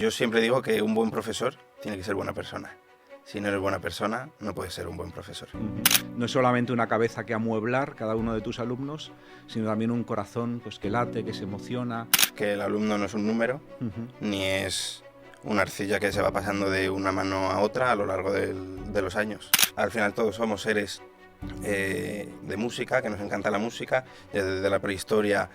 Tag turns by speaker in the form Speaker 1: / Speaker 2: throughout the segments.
Speaker 1: Yo siempre digo que un buen profesor tiene que ser buena persona. Si no eres buena persona, no puedes ser un buen profesor.
Speaker 2: No es solamente una cabeza que amueblar cada uno de tus alumnos, sino también un corazón pues, que late, que se emociona.
Speaker 1: Que el alumno no es un número, ni es una arcilla que se va pasando de una mano a otra a lo largo de los años. Al final todos somos seres de música, que nos encanta la música. Desde la prehistoria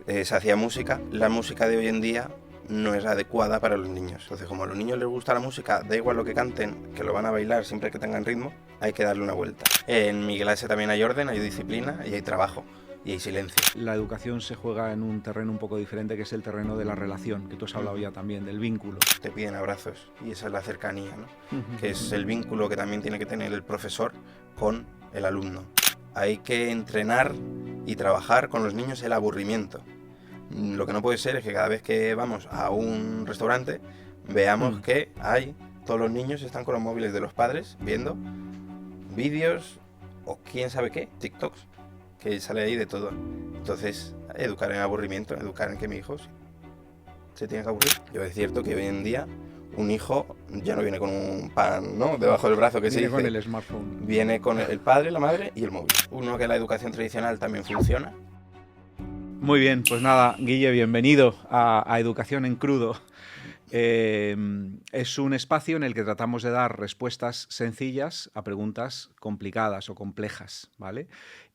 Speaker 1: se hacía música. La música de hoy en día no es adecuada para los niños. Entonces, como a los niños les gusta la música, da igual lo que canten, que lo van a bailar siempre que tengan ritmo, hay que darle una vuelta. En mi clase también hay orden, hay disciplina y hay trabajo. Y hay silencio.
Speaker 2: La educación se juega en un terreno un poco diferente, que es el terreno de la relación, que tú has hablado ya también, del vínculo.
Speaker 1: Te piden abrazos y esa es la cercanía, ¿no? Que es el vínculo que también tiene que tener el profesor con el alumno. Hay que entrenar y trabajar con los niños el aburrimiento. Lo que no puede ser es que cada vez que vamos a un restaurante veamos que todos los niños están con los móviles de los padres viendo vídeos o quién sabe qué, TikToks, que sale ahí de todo. Entonces, educar en aburrimiento, educar en que mi hijo se tiene que aburrir. Yo es cierto que hoy en día un hijo ya no viene con un pan, ¿no?, debajo del brazo, que se dice.
Speaker 2: Viene con el smartphone.
Speaker 1: Viene con el padre, la madre y el móvil. Uno, que la educación tradicional también funciona.
Speaker 2: Muy bien, pues nada, Guille, bienvenido a Educación en Crudo. Es un espacio en el que tratamos de dar respuestas sencillas a preguntas complicadas o complejas, ¿vale?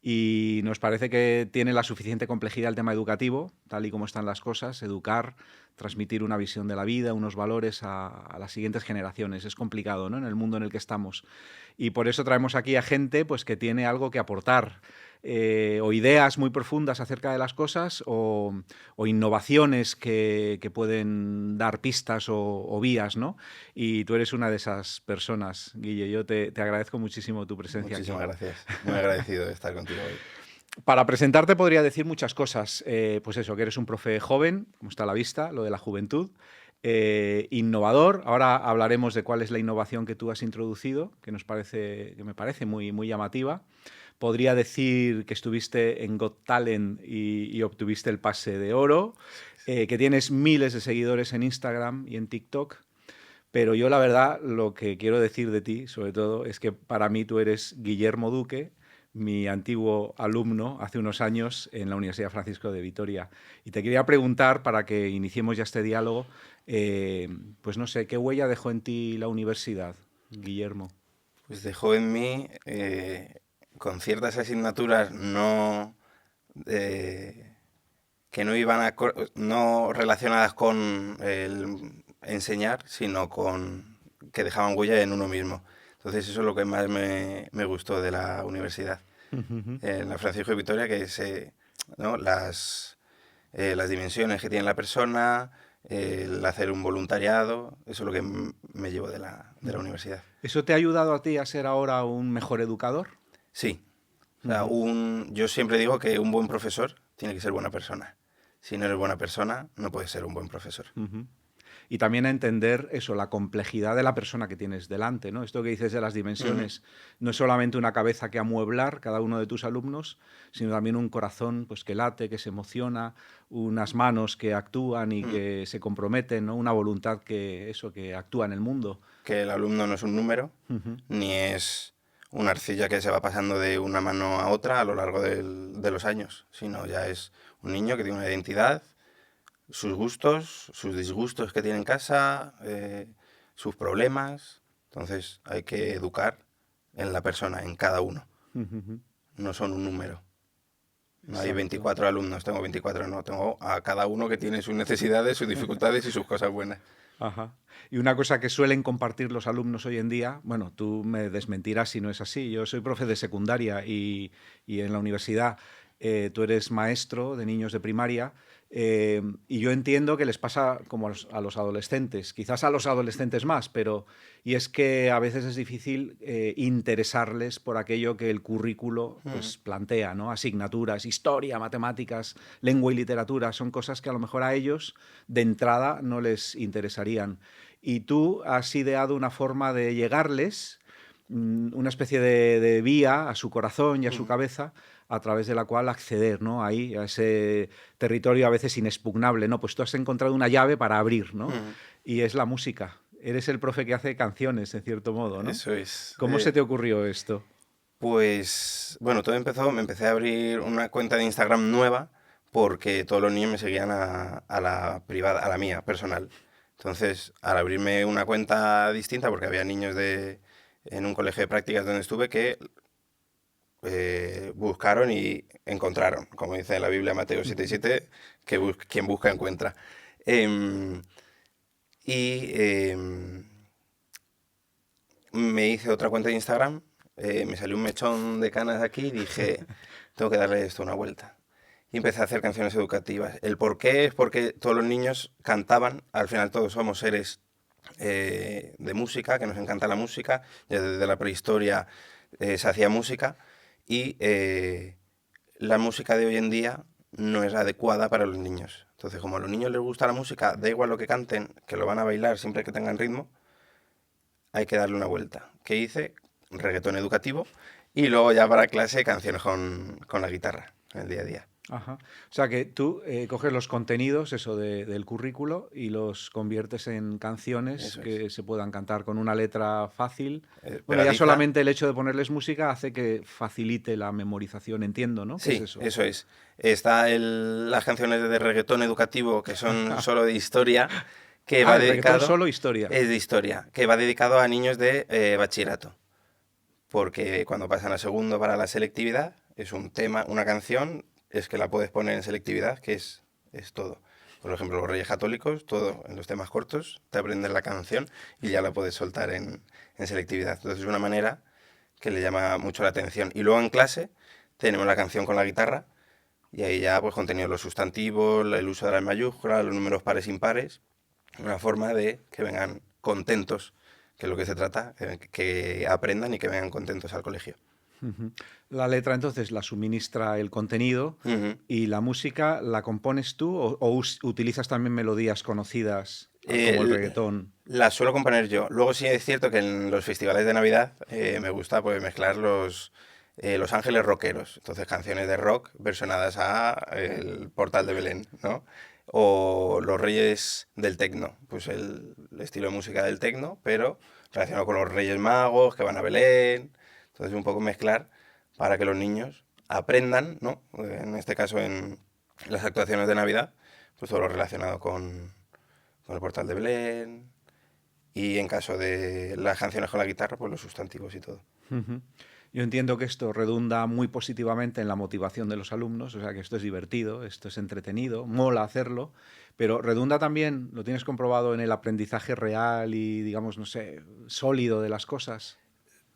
Speaker 2: Y nos parece que tiene la suficiente complejidad el tema educativo, tal y como están las cosas, educar, transmitir una visión de la vida, unos valores a las siguientes generaciones. Es complicado, ¿no?, en el mundo en el que estamos. Y por eso traemos aquí a gente pues, que tiene algo que aportar. O ideas muy profundas acerca de las cosas o innovaciones que pueden dar pistas o vías, ¿no? Y tú eres una de esas personas, Guille. Yo te agradezco muchísimo tu presencia.
Speaker 1: Muchísimas gracias. Muy agradecido de estar contigo hoy.
Speaker 2: Para presentarte podría decir muchas cosas. Pues eso, que eres un profe joven, como está a la vista, lo de la juventud. Innovador. Ahora hablaremos de cuál es la innovación que tú has introducido, que me parece muy, muy llamativa. Podría decir que estuviste en Got Talent y obtuviste el pase de oro, que tienes miles de seguidores en Instagram y en TikTok. Pero yo, la verdad, lo que quiero decir de ti, sobre todo, es que para mí tú eres Guillermo Duque, mi antiguo alumno hace unos años en la Universidad Francisco de Vitoria. Y te quería preguntar, para que iniciemos ya este diálogo, pues no sé, ¿qué huella dejó en ti la universidad, Guillermo?
Speaker 1: Pues dejó en mí, con ciertas asignaturas que no iban no relacionadas con el enseñar, sino con que dejaban huella en uno mismo. Entonces eso es lo que más me gustó de la universidad. En la Francisco de Vitoria, que ¿no?, las dimensiones que tiene la persona, el hacer un voluntariado, eso es lo que me llevo de la universidad.
Speaker 2: ¿Eso te ha ayudado a ti a ser ahora un mejor educador?
Speaker 1: Sí. O sea, yo siempre digo que un buen profesor tiene que ser buena persona. Si no eres buena persona, no puedes ser un buen profesor.
Speaker 2: Y también a entender eso, la complejidad de la persona que tienes delante, ¿no? Esto que dices de las dimensiones, no es solamente una cabeza que amueblar cada uno de tus alumnos, sino también un corazón pues, que late, que se emociona, unas manos que actúan y que se comprometen, ¿no? Una voluntad que actúa en el mundo.
Speaker 1: Que el alumno no es un número, ni es una arcilla que se va pasando de una mano a otra a lo largo de los años, sino ya es un niño que tiene una identidad, sus gustos, sus disgustos que tiene en casa, sus problemas. Entonces hay que educar en la persona, en cada uno. No son un número. No hay 24 alumnos, tengo 24, no. Tengo a cada uno que tiene sus necesidades, sus dificultades y sus cosas buenas.
Speaker 2: Ajá. Y una cosa que suelen compartir los alumnos hoy en día, bueno, tú me desmentirás si no es así, yo soy profe de secundaria y en la universidad tú eres maestro de niños de primaria, y yo entiendo que les pasa como a los adolescentes, quizás a los adolescentes más, y es que a veces es difícil interesarles por aquello que el currículo pues, plantea, ¿no? Asignaturas, historia, matemáticas, lengua y literatura, son cosas que a lo mejor a ellos de entrada no les interesarían. Y tú has ideado una forma de llegarles, una especie de vía a su corazón y a su cabeza, a través de la cual acceder, ¿no?, a ese territorio a veces inexpugnable, ¿no? Pues tú has encontrado una llave para abrir, ¿no? y es la música. Eres el profe que hace canciones, en cierto modo, ¿no?
Speaker 1: Eso es.
Speaker 2: ¿Cómo se te ocurrió esto?
Speaker 1: Pues, bueno, todo empezó, me empecé a abrir una cuenta de Instagram nueva porque todos los niños me seguían a la privada, a la mía, personal. Entonces, al abrirme una cuenta distinta, porque había niños en un colegio de prácticas donde estuve que buscaron y encontraron, como dice en la Biblia Mateo 7:7, que quien busca encuentra. Em, y me hice otra cuenta de Instagram, me salió un mechón de canas aquí y dije, tengo que darle esto una vuelta. Y empecé a hacer canciones educativas. El por qué es porque todos los niños cantaban, al final todos somos seres de música, que nos encanta la música, ya desde la prehistoria se hacía música, y la música de hoy en día no es adecuada para los niños. Entonces, como a los niños les gusta la música, da igual lo que canten, que lo van a bailar siempre que tengan ritmo, hay que darle una vuelta. ¿Qué hice? Reggaetón educativo, y luego ya para clase canciones con la guitarra, en el día a día.
Speaker 2: Ajá. O sea que tú coges los contenidos, eso del currículo, y los conviertes en canciones
Speaker 1: Eso
Speaker 2: que
Speaker 1: es.
Speaker 2: se puedan cantar con una letra fácil. Bueno, ya
Speaker 1: Pegadiza.
Speaker 2: solamente el hecho de ponerles música hace que facilite la memorización, entiendo, ¿no? ¿Qué
Speaker 1: Sí,
Speaker 2: es eso?
Speaker 1: eso es. Está las canciones de reggaetón educativo, que son solo de historia, que va
Speaker 2: El reggaetón
Speaker 1: dedicado...
Speaker 2: solo historia.
Speaker 1: Es de historia, que va dedicado a niños de bachillerato. Porque cuando pasan a segundo para la selectividad, es un tema, una canción, es que la puedes poner en selectividad, que es todo. Por ejemplo, los Reyes Católicos, todo en los temas cortos, te aprendes la canción y ya la puedes soltar en selectividad. Entonces es una manera que le llama mucho la atención. Y luego en clase tenemos la canción con la guitarra y ahí ya pues contenido los sustantivos, el uso de las mayúsculas, los números pares e impares, una forma de que vengan contentos, que es lo que se trata, que aprendan y que vengan contentos al colegio.
Speaker 2: Ujú. La letra entonces la suministra el contenido
Speaker 1: Ujú.
Speaker 2: y la música la compones tú o utilizas también melodías conocidas como el
Speaker 1: El-
Speaker 2: reggaetón.
Speaker 1: La suelo componer yo. Luego sí es cierto que en los festivales de Navidad me gusta pues mezclar los Ángeles Rockeros. Entonces canciones de rock versionadas a el Portal de Belén, ¿no? O los Reyes del Tecno, pues el estilo de música del tecno, pero relacionado con los Reyes Magos que van a Belén. Entonces un poco mezclar para que los niños aprendan, ¿no? En este caso en las actuaciones de Navidad, pues todo lo relacionado con el Portal de Belén, y en caso de las canciones con la guitarra, pues los sustantivos y todo.
Speaker 2: Ujú. Yo entiendo que esto redunda muy positivamente en la motivación de los alumnos, o sea que esto es divertido, esto es entretenido, mola hacerlo, pero redunda también, lo tienes comprobado, en el aprendizaje real y, digamos, no sé, sólido de las cosas.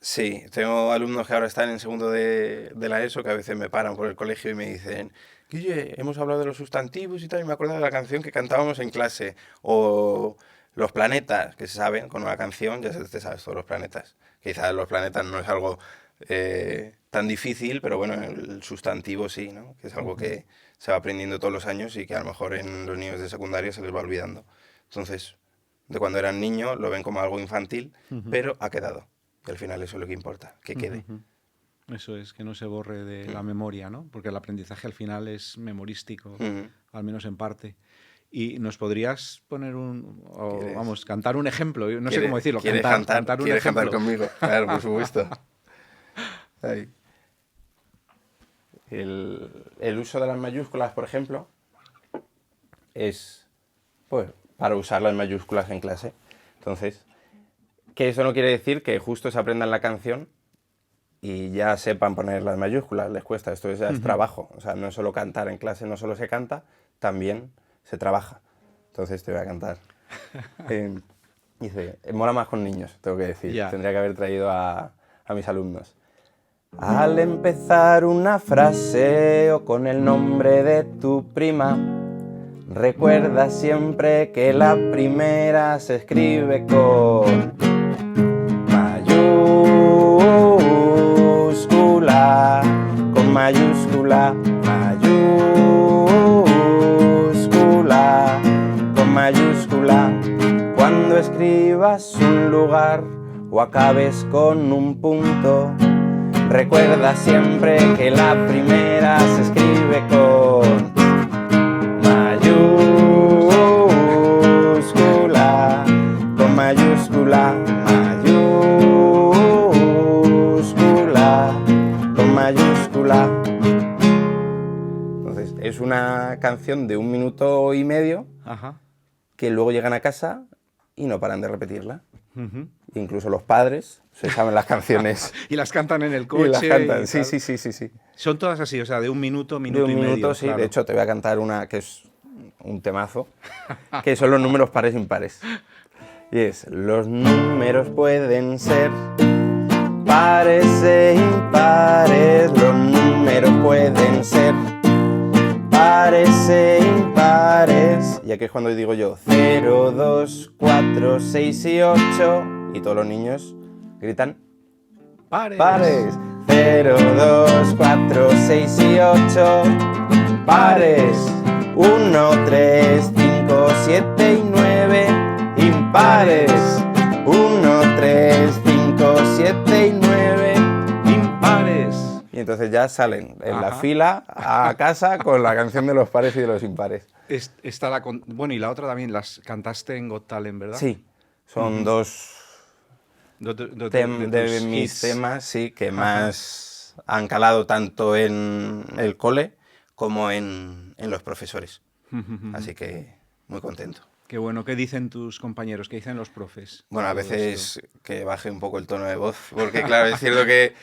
Speaker 1: Sí, tengo alumnos que ahora están en segundo de la ESO que a veces me paran por el colegio y me dicen, Guille, hemos hablado de los sustantivos y tal, y me acuerdo de la canción que cantábamos en clase. O los planetas, que se saben, con una canción ya te sabes todos los planetas. Quizás los planetas no es algo tan difícil, pero bueno, el sustantivo sí, ¿no? Que es algo que se va aprendiendo todos los años y que a lo mejor en los niños de secundaria se les va olvidando. Entonces, de cuando eran niños lo ven como algo infantil, pero ha quedado. Y al final eso es lo que importa, que quede.
Speaker 2: Ujú. Eso es, que no se borre de la memoria, ¿no? Porque el aprendizaje al final es memorístico,
Speaker 1: Ujú.
Speaker 2: al menos en parte. ¿Y nos podrías poner
Speaker 1: ¿Quieres?
Speaker 2: vamos, cantar un ejemplo? Yo no sé cómo decirlo,
Speaker 1: ¿Quieres
Speaker 2: cantar un
Speaker 1: ¿Quieres
Speaker 2: ejemplo.
Speaker 1: cantar conmigo? Claro, por supuesto. Ahí. El uso de las mayúsculas, por ejemplo, es pues para usar las mayúsculas en clase. Entonces, que eso no quiere decir que justo se aprendan la canción y ya sepan poner las mayúsculas, les cuesta. Esto ya es trabajo. O sea, no es solo cantar en clase, no solo se canta, también se trabaja. Entonces te voy a cantar. Dice, mola más con niños, tengo que decir.
Speaker 2: Ya.
Speaker 1: Tendría que haber traído a mis alumnos. Al empezar una frase o con el nombre de tu prima, recuerda siempre que la primera se escribe con mayúscula, con mayúscula, mayúscula, con mayúscula. Cuando escribas un lugar o acabes con un punto, recuerda siempre que la primera se escribe con mayúscula, mayúscula, mayúscula, con mayúscula. Entonces, es una canción de 1 minuto y medio.
Speaker 2: Ajá.
Speaker 1: Que luego llegan a casa y no paran de repetirla.
Speaker 2: Uh-huh.
Speaker 1: Incluso los padres se saben las canciones.
Speaker 2: Y las cantan en el coche.
Speaker 1: Y las cantan,
Speaker 2: y
Speaker 1: sí,
Speaker 2: tal.
Speaker 1: sí.
Speaker 2: Son todas así, o sea, de 1 minuto,
Speaker 1: De
Speaker 2: minuto
Speaker 1: 1
Speaker 2: y
Speaker 1: minuto,
Speaker 2: medio.
Speaker 1: sí.
Speaker 2: Claro.
Speaker 1: De hecho, te voy a cantar una que es un temazo, que son los números pares e impares. Y es, los números pueden ser pares e impares, los números pueden ser pares e impares. Y aquí es cuando digo yo 0, 2, 4, 6 y 8. Y todos los niños gritan
Speaker 2: Pares.
Speaker 1: pares. 0, 2, 4, 6 y 8. Pares. 1, 3, 5, 7 y 9. Impares. 1, 3, 5, 7 y 9.
Speaker 2: Impares.
Speaker 1: Y entonces ya salen en la
Speaker 2: Ajá.
Speaker 1: fila a casa con la canción de los pares y de los impares.
Speaker 2: Bueno, y la otra también, las cantaste en Got Talent, ¿verdad?
Speaker 1: Sí, son dos de mis
Speaker 2: hits.
Speaker 1: temas, sí, que más han calado tanto en el cole como en los profesores. Así que muy contento.
Speaker 2: Qué bueno. ¿Qué dicen tus compañeros? ¿Qué dicen los profes?
Speaker 1: Bueno, a
Speaker 2: Todo
Speaker 1: veces
Speaker 2: esto.
Speaker 1: que baje un poco el tono de voz, porque claro, es cierto que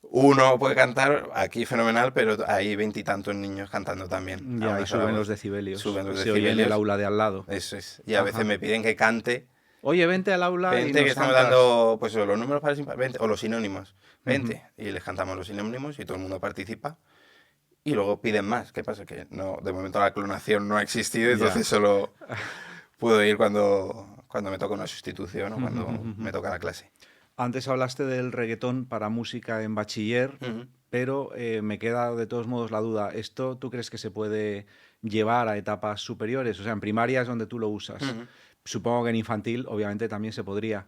Speaker 1: uno puede cantar aquí fenomenal, pero hay 20 y tantos niños cantando también.
Speaker 2: Ya,
Speaker 1: a
Speaker 2: y
Speaker 1: una sola
Speaker 2: suben
Speaker 1: voz.
Speaker 2: los decibelios.
Speaker 1: Suben los
Speaker 2: Se oye en
Speaker 1: decibelios.
Speaker 2: el aula de al lado.
Speaker 1: Eso es. Y a
Speaker 2: Ajá.
Speaker 1: veces me piden que cante.
Speaker 2: Oye, vente al aula y
Speaker 1: Vente,
Speaker 2: nos
Speaker 1: que estamos
Speaker 2: cantas.
Speaker 1: dando pues los números pares impares, vente, o los sinónimos. Vente. Y les cantamos los sinónimos y todo el mundo participa. Y luego piden más. ¿Qué pasa? Que no, de momento la clonación no ha existido,
Speaker 2: Ya.
Speaker 1: entonces solo puedo ir cuando me toca una sustitución o cuando me toca la clase.
Speaker 2: Antes hablaste del reggaetón para música en bachiller, pero me queda de todos modos la duda. ¿Esto tú crees que se puede llevar a etapas superiores? O sea, en primaria es donde tú lo usas. Supongo que en infantil obviamente también se podría,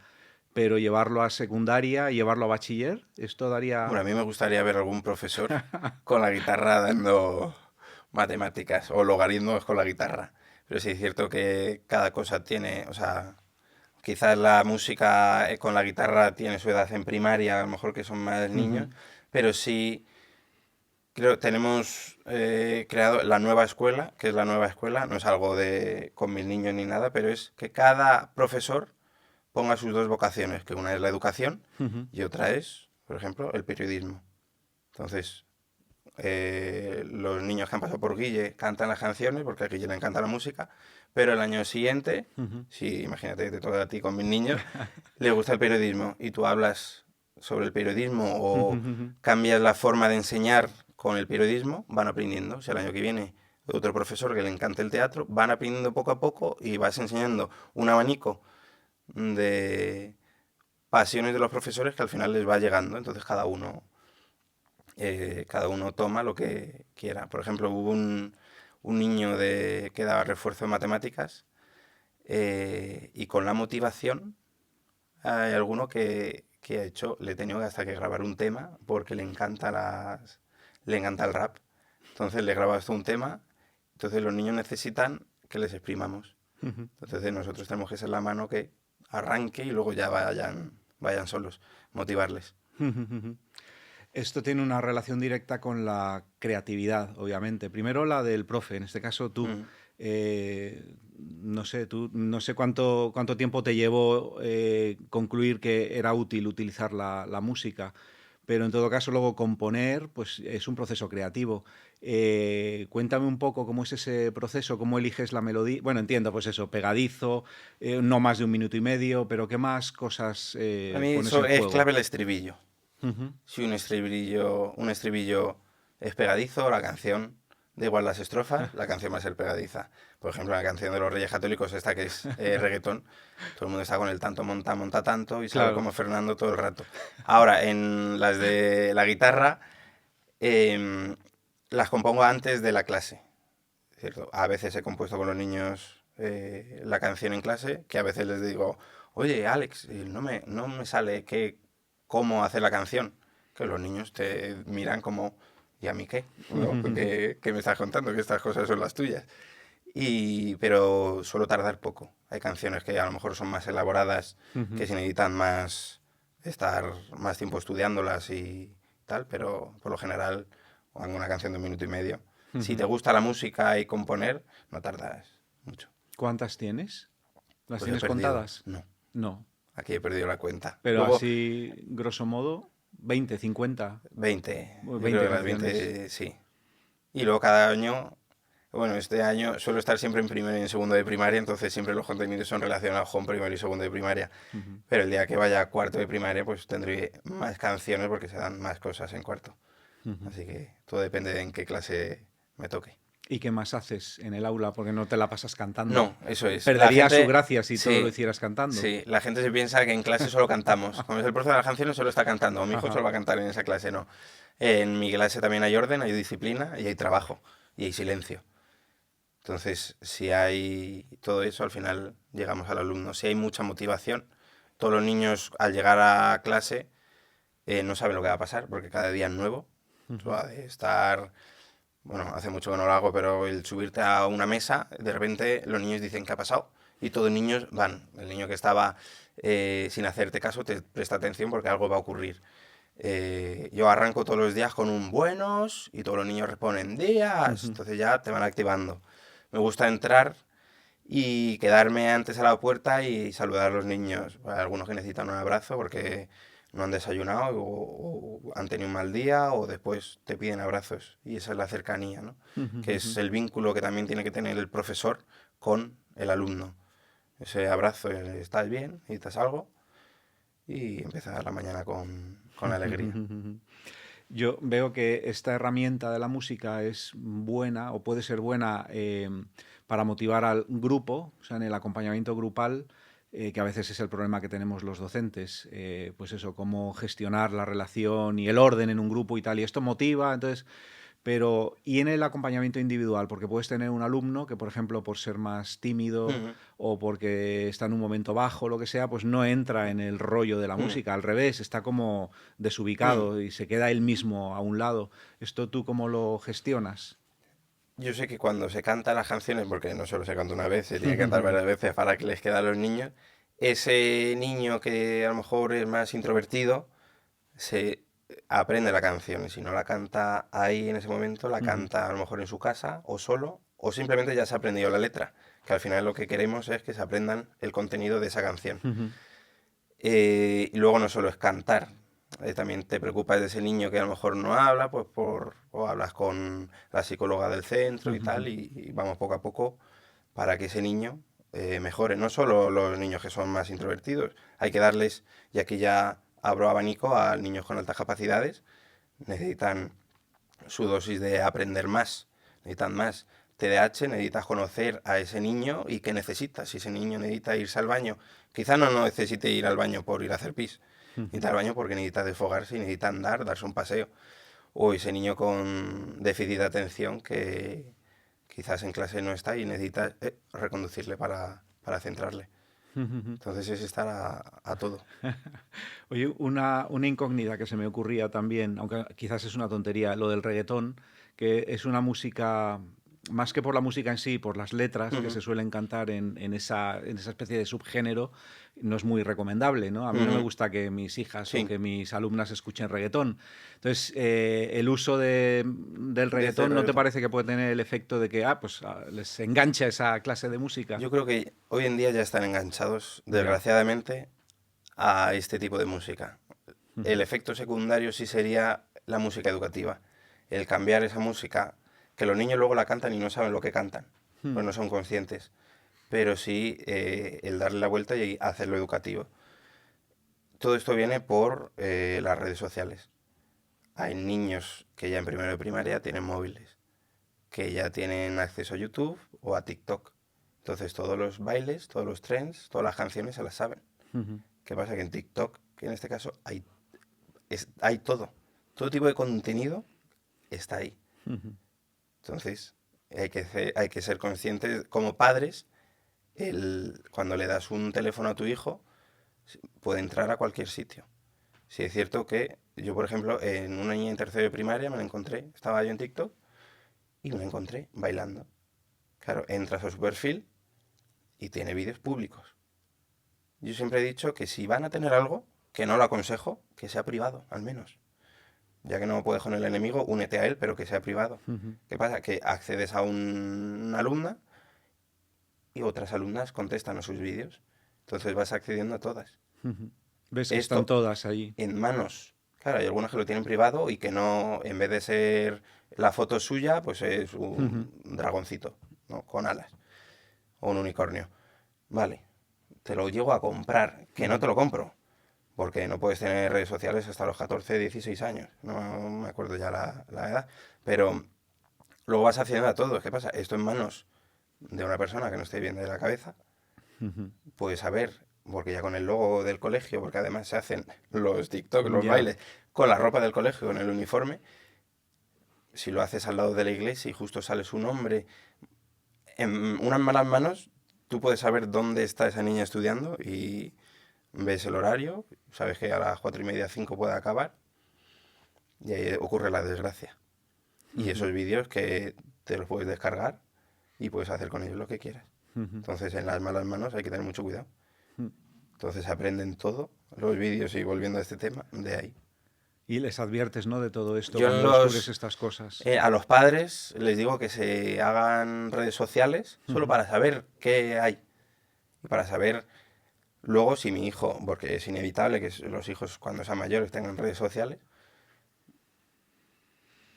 Speaker 2: pero llevarlo a secundaria y llevarlo a bachiller, ¿esto daría...?
Speaker 1: Bueno, a mí me gustaría ver algún profesor con la guitarra dando matemáticas o logaritmos con la guitarra. Pero sí es cierto que cada cosa tiene, o sea, quizás la música con la guitarra tiene su edad en primaria, a lo mejor que son más niños, pero sí creo tenemos creado la nueva escuela, que es la nueva escuela, no es algo de con mis niños ni nada, pero es que cada profesor ponga sus dos vocaciones, que una es la educación y otra es, por ejemplo, el periodismo. Entonces, los niños que han pasado por Guille cantan las canciones, porque a Guille le encanta la música, pero el año siguiente, si imagínate que te toca a ti con mis niños, le gusta el periodismo y tú hablas sobre el periodismo o cambias la forma de enseñar con el periodismo, van aprendiendo. Si el año que viene otro profesor que le encanta el teatro, van aprendiendo poco a poco y vas enseñando un abanico de pasiones de los profesores que al final les va llegando. Entonces cada uno toma lo que quiera. Por ejemplo, hubo un niño que daba refuerzo de matemáticas y con la motivación hay alguno que ha hecho, le he tenido hasta que grabar un tema porque le encanta el rap. Entonces le grabas un tema, entonces los niños necesitan que les exprimamos. Entonces nosotros tenemos que ser la mano que arranque y luego ya vayan solos, motivarles.
Speaker 2: Esto tiene una relación directa con la creatividad, obviamente. Primero la del profe, en este caso tú. No sé cuánto tiempo te llevó concluir que era útil utilizar la música, pero en todo caso luego componer pues es un proceso creativo. Cuéntame un poco cómo es ese proceso, cómo eliges la melodía. Bueno, entiendo, pues eso, pegadizo, no más de 1 minuto y medio, pero ¿qué más cosas
Speaker 1: A mí
Speaker 2: pones
Speaker 1: eso
Speaker 2: en
Speaker 1: es
Speaker 2: juego?
Speaker 1: clave el estribillo. Si un estribillo es pegadizo, la canción, da igual las estrofas, la canción va a ser pegadiza. Por ejemplo, la canción de los Reyes Católicos, esta que es reggaetón, todo el mundo está con el tanto, monta tanto y sale
Speaker 2: Claro.
Speaker 1: como Fernando todo el rato. Ahora, en las de la guitarra, las compongo antes de la clase. ¿Cierto? A veces he compuesto con los niños la canción en clase, que a veces les digo, oye, Alex, no me sale cómo hacer la canción. Que los niños te miran como, ¿y a mí qué? ¿No? ¿Qué me estás contando? Que estas cosas son las tuyas. Pero suelo tardar poco. Hay canciones que a lo mejor son más elaboradas, que se necesitan más estar más tiempo estudiándolas y tal, pero por lo general hago una canción de 1 minuto y medio. Si te gusta la música y componer, no tardas mucho.
Speaker 2: ¿Cuántas tienes? ¿Las
Speaker 1: Pues he
Speaker 2: tienes
Speaker 1: perdido.
Speaker 2: contadas?
Speaker 1: No,
Speaker 2: No.
Speaker 1: aquí he perdido la cuenta.
Speaker 2: Pero
Speaker 1: Luego,
Speaker 2: así, grosso modo, 20, 50,
Speaker 1: 20. Yo
Speaker 2: 20
Speaker 1: creo que las
Speaker 2: canciones.
Speaker 1: 20, sí. Y luego cada año, bueno, este año suelo estar siempre en primero y en segundo de primaria, entonces siempre los contenidos son relacionados con primero y segundo de primaria. Pero el día que vaya a cuarto de primaria, pues tendré más canciones porque se dan más cosas en cuarto. Así que todo depende de en qué clase me toque.
Speaker 2: ¿Y qué más haces en el aula? Porque no te la pasas cantando.
Speaker 1: No, eso es. La
Speaker 2: Perdería su
Speaker 1: gente,
Speaker 2: gracia si todo lo
Speaker 1: sí,
Speaker 2: hicieras cantando.
Speaker 1: sí, la gente se piensa que en clase solo cantamos. Como es el profe de las canciones, solo está cantando. Mi hijo
Speaker 2: Ajá.
Speaker 1: solo va a cantar en esa clase, no. En mi clase también hay orden, hay disciplina y hay trabajo y hay silencio. Entonces, si hay todo eso, al final llegamos al alumno. Si hay mucha motivación, todos los niños al llegar a clase no saben lo que va a pasar porque cada día es nuevo. Tú vas de estar, bueno, hace mucho que no lo hago, pero el subirte a una mesa, de repente los niños dicen ¿qué ha pasado? Y todos los niños van. El niño que estaba sin hacerte caso te presta atención porque algo va a ocurrir. Yo arranco todos los días con un buenos y todos los niños responden días. Entonces ya te van activando. Me gusta entrar y quedarme antes a la puerta y saludar a los niños. Hay algunos que necesitan un abrazo porque no han desayunado o han tenido un mal día o después te piden abrazos. Y esa es la cercanía, ¿no? Que es el vínculo que también tiene que tener el profesor con el alumno. Ese abrazo, ¿estás bien? ¿Necesitas algo? Y empezar la mañana con alegría.
Speaker 2: Yo veo que esta herramienta de la música es buena o puede ser buena para motivar al grupo, o sea, en el acompañamiento grupal, que a veces es el problema que tenemos los docentes, pues eso, cómo gestionar la relación y el orden en un grupo y tal, y esto motiva, entonces, pero y en el acompañamiento individual, porque puedes tener un alumno que, por ejemplo, por ser más tímido
Speaker 1: Ujú,
Speaker 2: o porque está en un momento bajo, lo que sea, pues no entra en el rollo de la
Speaker 1: ujú,
Speaker 2: música, al revés, está como
Speaker 1: ujú.
Speaker 2: desubicado y se queda él mismo a un lado. ¿Esto tú cómo lo gestionas?
Speaker 1: Yo sé que cuando se cantan las canciones, porque no solo se canta una vez, se tiene que cantar varias veces para que les quede a los niños, ese niño que a lo mejor es más introvertido, se aprende la canción y si no la canta ahí en ese momento, la canta a lo mejor en su casa o solo, o simplemente ya se ha aprendido la letra, que al final lo que queremos es que se aprendan el contenido de esa canción. Y luego no solo es cantar, también te preocupas de ese niño que a lo mejor no habla, pues o hablas con la psicóloga del centro y tal, y vamos poco a poco para que ese niño mejore. No solo los niños que son más introvertidos, hay que darles, y aquí ya abro abanico a niños con altas capacidades, necesitan su dosis de aprender más, necesitan más TDAH, necesitas conocer a ese niño y qué necesita. Si ese niño necesita irse al baño, quizá no necesite ir al baño por ir a hacer pis, necesita al baño porque necesita desfogarse y necesita andar, darse un paseo. O ese niño con déficit de atención que quizás en clase no está y necesita reconducirle para centrarle. Entonces es estar a todo.
Speaker 2: Oye, una incógnita que se me ocurría también, aunque quizás es una tontería, lo del reggaetón, que es una música, más que por la música en sí, por las letras que
Speaker 1: Ujú,
Speaker 2: se suelen cantar en esa especie de subgénero, no es muy recomendable, ¿no? A mí no me
Speaker 1: ujú,
Speaker 2: gusta que mis hijas o
Speaker 1: sí,
Speaker 2: que mis alumnas escuchen reggaetón. Entonces, el uso del
Speaker 1: de este
Speaker 2: reggaetón, ¿no te
Speaker 1: reggaetón.
Speaker 2: parece que puede tener el efecto de que, pues, les engancha esa clase de música?
Speaker 1: Yo creo que hoy en día ya están enganchados,
Speaker 2: Ya.
Speaker 1: desgraciadamente, a este tipo de música. El efecto secundario sí sería la música educativa. El cambiar esa música, que los niños luego la cantan y no saben lo que cantan, pues no son conscientes. Pero sí el darle la vuelta y hacerlo educativo. Todo esto viene por las redes sociales. Hay niños que ya en primero de primaria tienen móviles, que ya tienen acceso a YouTube o a TikTok. Entonces todos los bailes, todos los trends, todas las canciones se las saben. ¿Qué pasa? Que en TikTok, que en este caso hay todo. Todo tipo de contenido está ahí. Entonces hay que ser conscientes como padres, cuando le das un teléfono a tu hijo, puede entrar a cualquier sitio. Sí, es cierto que yo, por ejemplo, en una niña en tercero de primaria me la encontré, estaba yo en TikTok y me la encontré bailando. Claro, entras a su perfil y tiene vídeos públicos. Yo siempre he dicho que si van a tener algo, que no lo aconsejo, que sea privado, al menos. Ya que no puedes con el enemigo, únete a él, pero que sea privado. ¿Qué pasa? Que accedes a una alumna y otras alumnas contestan a sus vídeos. Entonces vas accediendo a todas.
Speaker 2: Ves que están
Speaker 1: Esto
Speaker 2: todas ahí.
Speaker 1: en manos. Claro, hay algunos que lo tienen privado y que no, en vez de ser la foto suya, pues es un dragoncito, ¿no? Con alas. O un unicornio. Vale, te lo llego a comprar, que no te lo compro. Porque no puedes tener redes sociales hasta los 14, 16 años. No me acuerdo ya la edad. Pero luego vas accediendo a todo. ¿Qué pasa? Esto en manos de una persona que no esté bien de la cabeza, puedes saber, porque ya con el logo del colegio, porque además se hacen los TikTok, los bailes, con la ropa del colegio, con el uniforme, si lo haces al lado de la iglesia y justo sale su nombre, en unas malas manos, tú puedes saber dónde está esa niña estudiando y ves el horario, sabes que a las 4:30, 5 puede acabar, y ahí ocurre la desgracia. Y esos vídeos que te los puedes descargar y puedes hacer con ellos lo que quieras. Entonces, en las malas manos hay que tener mucho cuidado. Entonces, aprenden todo los vídeos, y volviendo a este tema, de ahí.
Speaker 2: Y les adviertes, ¿no?, de todo esto
Speaker 1: Yo
Speaker 2: cuando descubres estas cosas.
Speaker 1: A los padres les digo que se hagan redes sociales solo para saber qué hay. Y para saber luego si mi hijo, porque es inevitable que los hijos cuando sean mayores tengan redes sociales,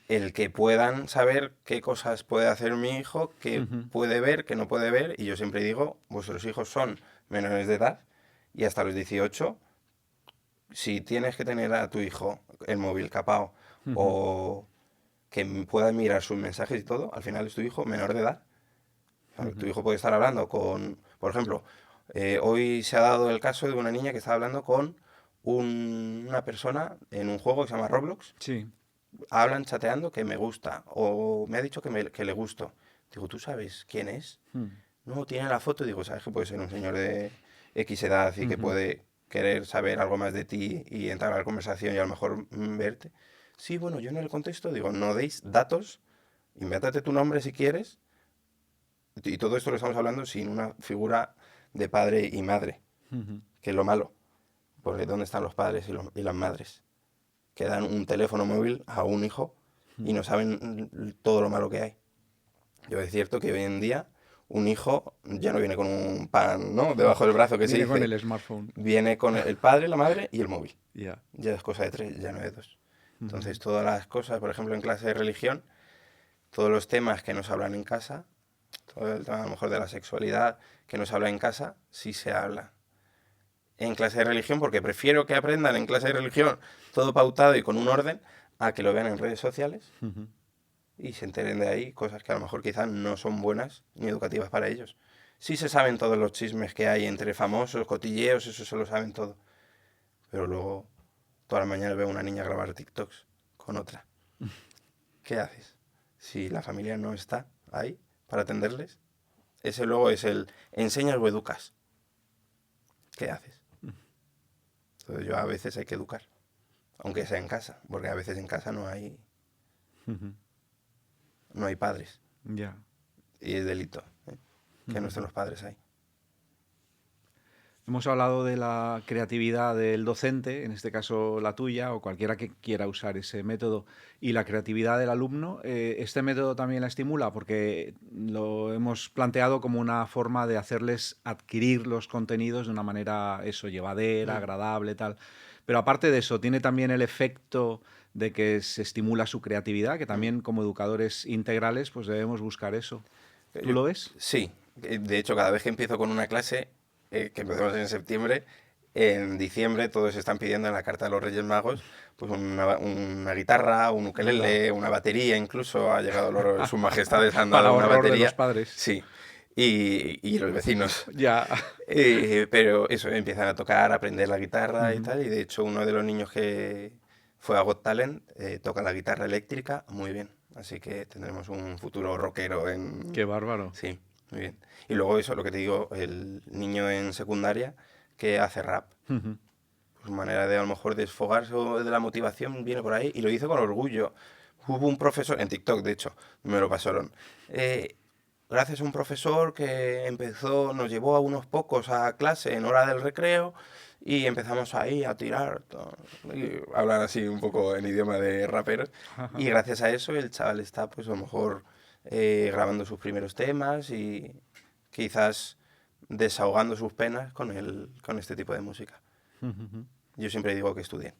Speaker 1: el que puedan saber qué cosas puede hacer mi hijo, qué puede ver, qué no puede ver. Y yo siempre digo, vuestros hijos son menores de edad y hasta los 18, si tienes que tener a tu hijo el móvil capado o que pueda mirar sus mensajes y todo, al final es tu hijo menor de edad. O sea, tu hijo puede estar hablando con, por ejemplo, hoy se ha dado el caso de una niña que estaba hablando con una persona en un juego que se llama Roblox.
Speaker 2: Sí.
Speaker 1: Hablan chateando que me gusta o me ha dicho que le gusto. Digo, ¿tú sabes quién es? No, tiene la foto. Digo, ¿sabes que puede ser un señor de X edad y que puede querer saber algo más de ti y entrar a la conversación y a lo mejor verte? Sí, bueno, yo en el contexto digo, no deis datos, invéntate tu nombre si quieres. Y todo esto lo estamos hablando sin una figura de padre y madre, que es lo malo. Porque ¿dónde están los padres y las madres? Que dan un teléfono móvil a un hijo y no saben todo lo malo que hay. Yo es cierto que hoy en día un hijo ya no viene con un pan, ¿no?, debajo del brazo, que se
Speaker 2: Viene
Speaker 1: dice.
Speaker 2: con el smartphone.
Speaker 1: Viene con el padre, la madre y el móvil.
Speaker 2: Ya.
Speaker 1: Ya es cosa de 3, ya no de 2. Entonces todas las cosas, por ejemplo en clase de religión, todos los temas que nos hablan en casa, todo el tema a lo mejor de la sexualidad que nos habla en casa, sí se habla en clase de religión, porque prefiero que aprendan en clase de religión todo pautado y con un orden, a que lo vean en redes sociales y se enteren de ahí cosas que a lo mejor quizás no son buenas ni educativas para ellos. Sí se saben todos los chismes que hay entre famosos, cotilleos, eso se lo saben todo. Pero luego, todas las mañanas veo a una niña grabar TikToks con otra. ¿Qué haces? Si la familia no está ahí para atenderles, ese luego es el enseñas o educas. ¿Qué haces? Entonces yo a veces hay que educar, aunque sea en casa, porque a veces en casa no hay padres.
Speaker 2: Ya.
Speaker 1: Y es delito, que no estén los padres ahí.
Speaker 2: Hemos hablado de la creatividad del docente, en este caso la tuya, o cualquiera que quiera usar ese método, y la creatividad del alumno. ¿Este método también la estimula? Porque lo hemos planteado como una forma de hacerles adquirir los contenidos de una manera, llevadera, agradable, tal. Pero aparte de eso, tiene también el efecto de que se estimula su creatividad, que también como educadores integrales pues debemos buscar eso. ¿Tú lo ves?
Speaker 1: Sí. De hecho, cada vez que empiezo con una clase, que empezamos en septiembre, en diciembre todos están pidiendo en la carta de los Reyes Magos pues una guitarra, un ukelele, una batería, incluso ha llegado sus majestades, han dado una batería.
Speaker 2: De los padres.
Speaker 1: Sí. Y los vecinos.
Speaker 2: Ya.
Speaker 1: Pero eso, empiezan a tocar, a aprender la guitarra y tal. Y de hecho uno de los niños que fue a Got Talent toca la guitarra eléctrica muy bien. Así que tendremos un futuro rockero en...
Speaker 2: Qué bárbaro.
Speaker 1: Sí, muy bien. Y luego eso, lo que te digo, el niño en secundaria que hace rap. Pues manera de a lo mejor desfogarse o de la motivación viene por ahí y lo hizo con orgullo. Hubo un profesor, en TikTok de hecho, me lo pasaron, gracias a un profesor que nos llevó a unos pocos a clase en hora del recreo y empezamos ahí a tirar, y hablar así un poco en idioma de raperos. Y gracias a eso el chaval está, pues a lo mejor grabando sus primeros temas y quizás desahogando sus penas con este tipo de música. Yo siempre digo que estudien.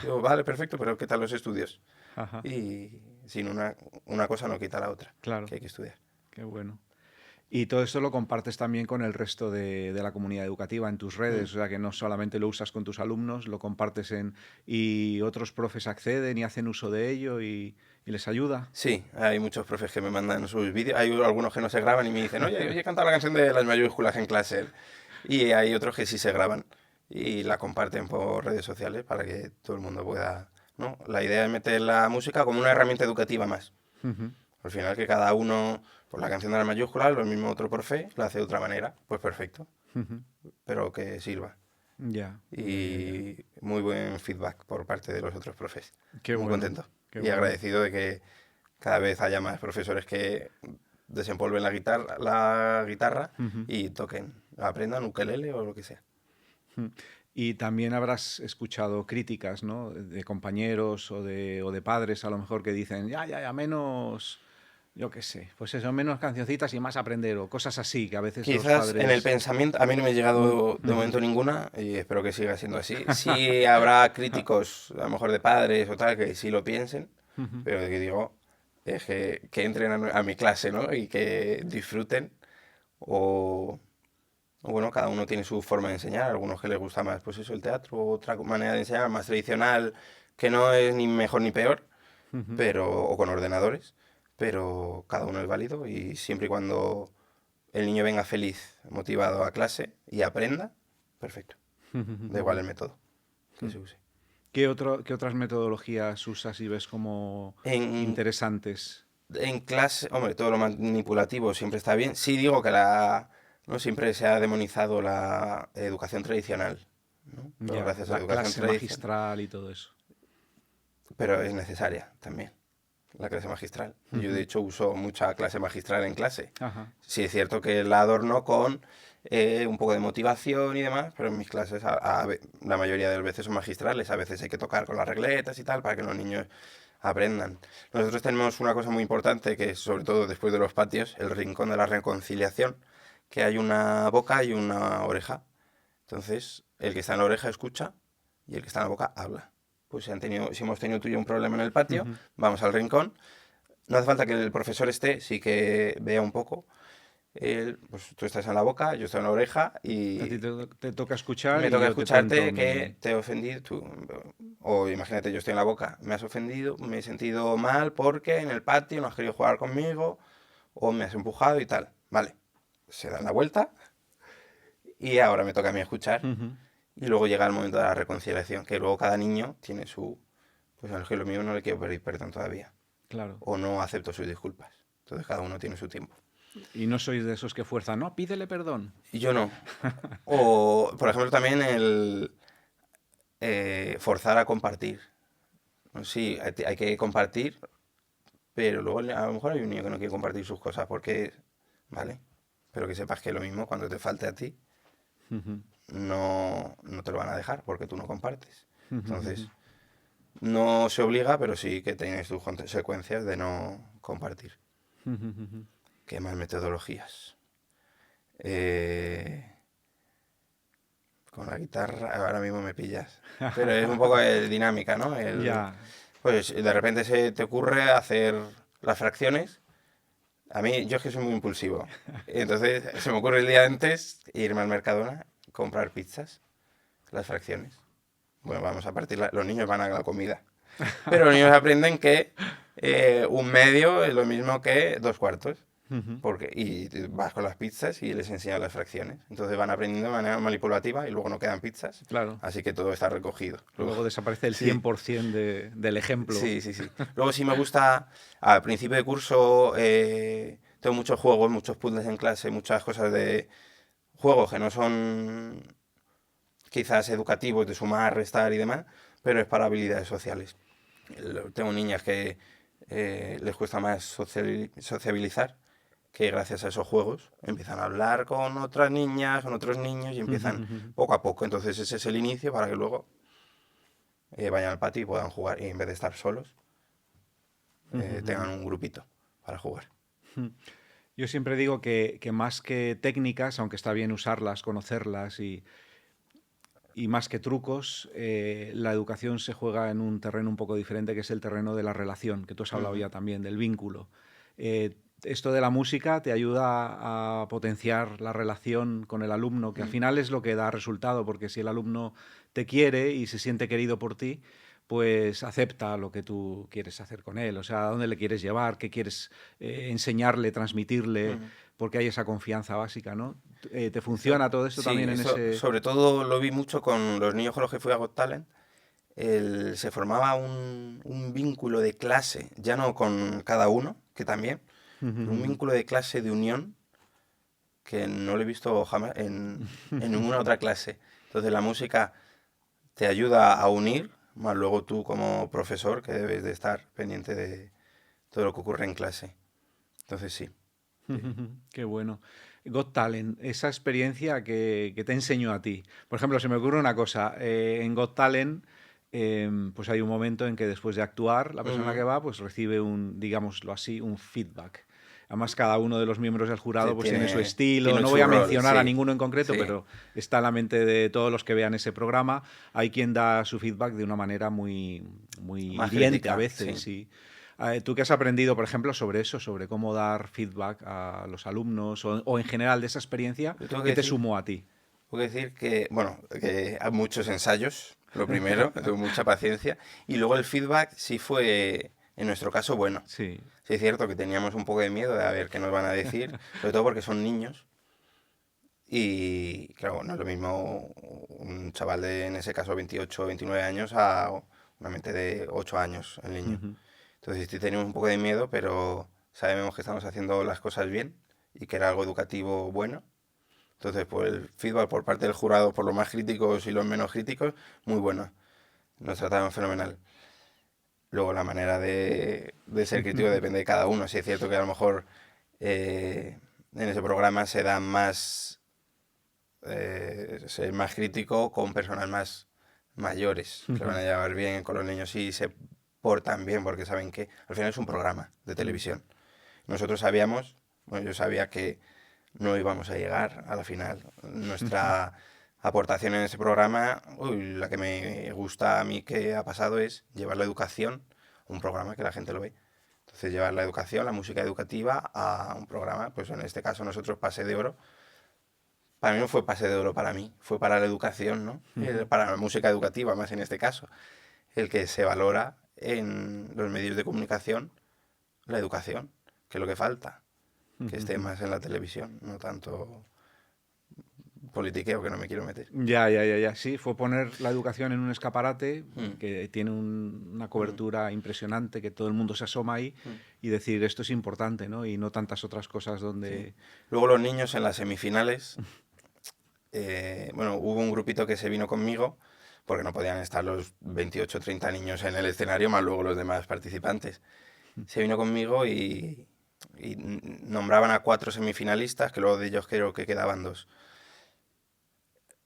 Speaker 1: Digo, vale, perfecto, pero ¿qué tal los estudios?
Speaker 2: Ajá.
Speaker 1: Y sin una cosa no quita la otra,
Speaker 2: Claro,
Speaker 1: que hay que estudiar.
Speaker 2: qué bueno. Y todo esto lo compartes también con el resto de la comunidad educativa en tus redes, o sea que no solamente lo usas con tus alumnos, lo compartes y otros profes acceden y hacen uso de ello y les ayuda.
Speaker 1: Sí, hay muchos profes que me mandan sus vídeos. Hay algunos que no se graban y me dicen, oye, he cantado la canción de las mayúsculas en clase. Y hay otros que sí se graban y la comparten por redes sociales para que todo el mundo pueda, ¿no? La idea es meter la música como una herramienta educativa más.
Speaker 2: Ujú,
Speaker 1: Al final que cada uno, pues la canción de las mayúsculas, lo mismo otro profe, lo hace de otra manera, pues perfecto,
Speaker 2: ujú.
Speaker 1: pero que sirva.
Speaker 2: Ya, ya.
Speaker 1: Y muy buen feedback por parte de los otros profes.
Speaker 2: Qué
Speaker 1: Muy
Speaker 2: bueno,
Speaker 1: contento
Speaker 2: qué
Speaker 1: y
Speaker 2: bueno.
Speaker 1: agradecido de que cada vez haya más profesores que desempolven la guitarra
Speaker 2: Ujú.
Speaker 1: y toquen, aprendan ukelele o lo que sea.
Speaker 2: Mm. Y también habrás escuchado críticas, ¿no? De compañeros o de padres a lo mejor que dicen, ya, ya, ya, menos, yo qué sé, pues eso, menos cancioncitas y más aprender o cosas así, que a veces los
Speaker 1: Quizás en el
Speaker 2: padres...
Speaker 1: pensamiento, a mí no me ha llegado de
Speaker 2: Ujú.
Speaker 1: momento ninguna y espero que siga siendo así. Sí habrá críticos, a lo mejor de padres o tal, que sí lo piensen,
Speaker 2: Ujú.
Speaker 1: pero que digo, es que entren a mi clase, ¿no? Y que disfruten o, o bueno, cada uno tiene su forma de enseñar, algunos que les gusta más, pues eso, el teatro, otra manera de enseñar más tradicional, que no es ni mejor ni peor,
Speaker 2: Ujú.
Speaker 1: pero, o con ordenadores, pero cada uno es válido y siempre y cuando el niño venga feliz, motivado a clase y aprenda, perfecto. Da igual el método que se use.
Speaker 2: Qué otras metodologías usas y ves como
Speaker 1: En,
Speaker 2: interesantes?
Speaker 1: en clase, hombre, todo lo manipulativo siempre está bien. Sí digo que no siempre se ha demonizado la educación tradicional, ¿no? Pero
Speaker 2: Ya,
Speaker 1: gracias a la
Speaker 2: la
Speaker 1: educación
Speaker 2: clase
Speaker 1: tradicional,
Speaker 2: magistral y todo eso.
Speaker 1: pero es necesaria también la clase magistral. Yo de
Speaker 2: Ujú.
Speaker 1: hecho uso mucha clase magistral en clase.
Speaker 2: Ajá.
Speaker 1: Sí es cierto que la adorno con un poco de motivación y demás, pero en mis clases la mayoría de las veces son magistrales. A veces hay que tocar con las regletas y tal para que los niños aprendan. Nosotros tenemos una cosa muy importante que es, sobre todo después de los patios, el rincón de la reconciliación, que hay una boca y una oreja. Entonces, el que está en la oreja escucha y el que está en la boca habla. Pues si hemos tenido tú y yo un problema en el patio,
Speaker 2: Ujú.
Speaker 1: vamos al rincón. No hace falta que el profesor esté, sí que vea un poco. Pues tú estás en la boca, yo estoy en la oreja
Speaker 2: A ti
Speaker 1: y
Speaker 2: te toca escuchar
Speaker 1: me
Speaker 2: y
Speaker 1: toca
Speaker 2: yo te cuento
Speaker 1: escucharte
Speaker 2: mi...
Speaker 1: que te he ofendido. O imagínate, yo estoy en la boca, me has ofendido, me he sentido mal porque en el patio no has querido jugar conmigo o me has empujado y tal. Vale, se dan la vuelta y ahora me toca a mí escuchar.
Speaker 2: Ujú.
Speaker 1: Y luego llega el momento de la reconciliación, que luego cada niño tiene su... Pues a lo mío no le quiero pedir perdón todavía.
Speaker 2: Claro.
Speaker 1: O no acepto sus disculpas. Entonces cada uno tiene su tiempo.
Speaker 2: Y no sois de esos que fuerzan, no, pídele perdón.
Speaker 1: Y yo no. O, por ejemplo, también el forzar a compartir. Sí, hay que compartir, pero luego a lo mejor hay un niño que no quiere compartir sus cosas porque, vale, pero que sepas que lo mismo cuando te falte a ti,
Speaker 2: Ujú.
Speaker 1: no te lo van a dejar porque tú no compartes.
Speaker 2: Ujú, ujú.
Speaker 1: Entonces, no se obliga, pero sí que tienes tus consecuencias de no compartir.
Speaker 2: Ujú, ujú.
Speaker 1: ¿Qué más metodologías? Eh, con la guitarra ahora mismo me pillas. Pero es un poco de dinámica, ¿no?
Speaker 2: Ya.
Speaker 1: Pues de repente se te ocurre hacer las fracciones. A mí, yo es que soy muy impulsivo. Entonces se me ocurre el día antes irme al Mercadona, comprar pizzas, las fracciones. Bueno, vamos a partir, los niños van a la comida. Pero los niños aprenden que un medio es lo mismo que dos cuartos.
Speaker 2: Ujú.
Speaker 1: Y vas con las pizzas y les enseñas las fracciones. Entonces van aprendiendo de manera manipulativa y luego no quedan pizzas.
Speaker 2: Claro.
Speaker 1: Así que todo está recogido. Luego,
Speaker 2: Luego desaparece el
Speaker 1: sí,
Speaker 2: 100% del ejemplo.
Speaker 1: sí, sí, sí. Luego sí me gusta, al principio de curso, tengo muchos juegos, muchos puzzles en clase, muchas cosas de juegos que no son quizás educativos, de sumar, restar y demás, pero es para habilidades sociales. Tengo niñas que les cuesta más sociabilizar que gracias a esos juegos empiezan a hablar con otras niñas, con otros niños y empiezan poco a poco. Entonces ese es el inicio para que luego vayan al patio y puedan jugar y en vez de estar solos, tengan un grupito para jugar.
Speaker 2: Yo siempre digo que más que técnicas, aunque está bien usarlas, conocerlas y más que trucos, la educación se juega en un terreno un poco diferente, que es el terreno de la relación, que tú has hablado ya también, del vínculo. Esto de la música te ayuda a potenciar la relación con el alumno, que al final es lo que da resultado, porque si el alumno te quiere y se siente querido por ti, pues acepta lo que tú quieres hacer con él, o sea, a dónde le quieres llevar, qué quieres enseñarle, transmitirle, porque hay esa confianza básica, ¿no? ¿Te funciona todo esto
Speaker 1: Sí,
Speaker 2: también en ese...?
Speaker 1: sobre todo lo vi mucho con los niños con los que fui a Got Talent. Se formaba un vínculo de clase, ya no con cada uno, que también, pero un vínculo de clase de unión que no lo he visto jamás en ninguna otra clase. Entonces la música te ayuda a unir, más luego tú como profesor que debes de estar pendiente de todo lo que ocurre en clase. Entonces sí.
Speaker 2: Qué bueno. Got Talent, esa experiencia que te enseñó a ti. Por ejemplo, se me ocurre una cosa. En Got Talent, pues hay un momento en que después de actuar, la persona que va, pues recibe digámoslo así, un feedback. Además, cada uno de los miembros del jurado pues tiene su estilo.
Speaker 1: Tiene
Speaker 2: No voy
Speaker 1: su
Speaker 2: a
Speaker 1: rol,
Speaker 2: mencionar a
Speaker 1: sí,
Speaker 2: ninguno en concreto,
Speaker 1: sí.
Speaker 2: pero está en la mente de todos los que vean ese programa. Hay quien da su feedback de una manera muy, muy
Speaker 1: Más
Speaker 2: hiriente a
Speaker 1: crítica,
Speaker 2: veces,
Speaker 1: sí.
Speaker 2: sí. ¿Tú qué has aprendido, por ejemplo, sobre eso, sobre cómo dar feedback a los alumnos o en general de esa experiencia?
Speaker 1: Yo tengo
Speaker 2: ¿Qué te sumó a ti?
Speaker 1: que decir que, bueno, que hay muchos ensayos, lo primero, tengo mucha paciencia, y luego el feedback sí fue, en nuestro caso, bueno.
Speaker 2: Sí.
Speaker 1: Sí es cierto que teníamos un poco de miedo de a ver qué nos van a decir, sobre todo porque son niños, y claro, no es lo mismo un chaval de, en ese caso, 28 o 29 años a una mente de 8 años, el niño. Entonces sí tenemos un poco de miedo, pero sabemos que estamos haciendo las cosas bien y que era algo educativo bueno. Entonces, pues el feedback por parte del jurado, por los más críticos y los menos críticos, muy bueno. Nos trataron fenomenal. Luego la manera de ser crítico depende de cada uno. Sí es cierto que a lo mejor en ese programa se da más ser más crítico con personas más mayores, que van a llevar bien con los niños y se portan bien porque saben que al final es un programa de televisión. Nosotros sabíamos, bueno, yo sabía que no íbamos a llegar a la final. Nuestra aportación en ese programa, la que me gusta a mí que ha pasado es llevar la educación, un programa que la gente lo ve. Entonces llevar la educación, la música educativa a un programa, pues en este caso nosotros Pase de Oro. Para mí no fue Pase de Oro para mí, fue para la educación, ¿no? Para la música educativa más en este caso. El que se valora en los medios de comunicación la educación, que es lo que falta, que esté más en la televisión, no tanto politiqueo que no me quiero meter.
Speaker 2: Ya. Sí, fue poner la educación en un escaparate
Speaker 1: Mm,
Speaker 2: que tiene una
Speaker 1: mm,
Speaker 2: cobertura impresionante, que todo el mundo se asoma ahí y decir esto es importante, ¿no? Y no tantas otras cosas
Speaker 1: sí.
Speaker 2: donde...
Speaker 1: Luego los niños en las semifinales, bueno, hubo un grupito que se vino conmigo, porque no podían estar los 28 o 30 niños en el escenario, más luego los demás participantes. Se vino conmigo y nombraban a 4 semifinalistas, que luego de ellos creo que quedaban 2.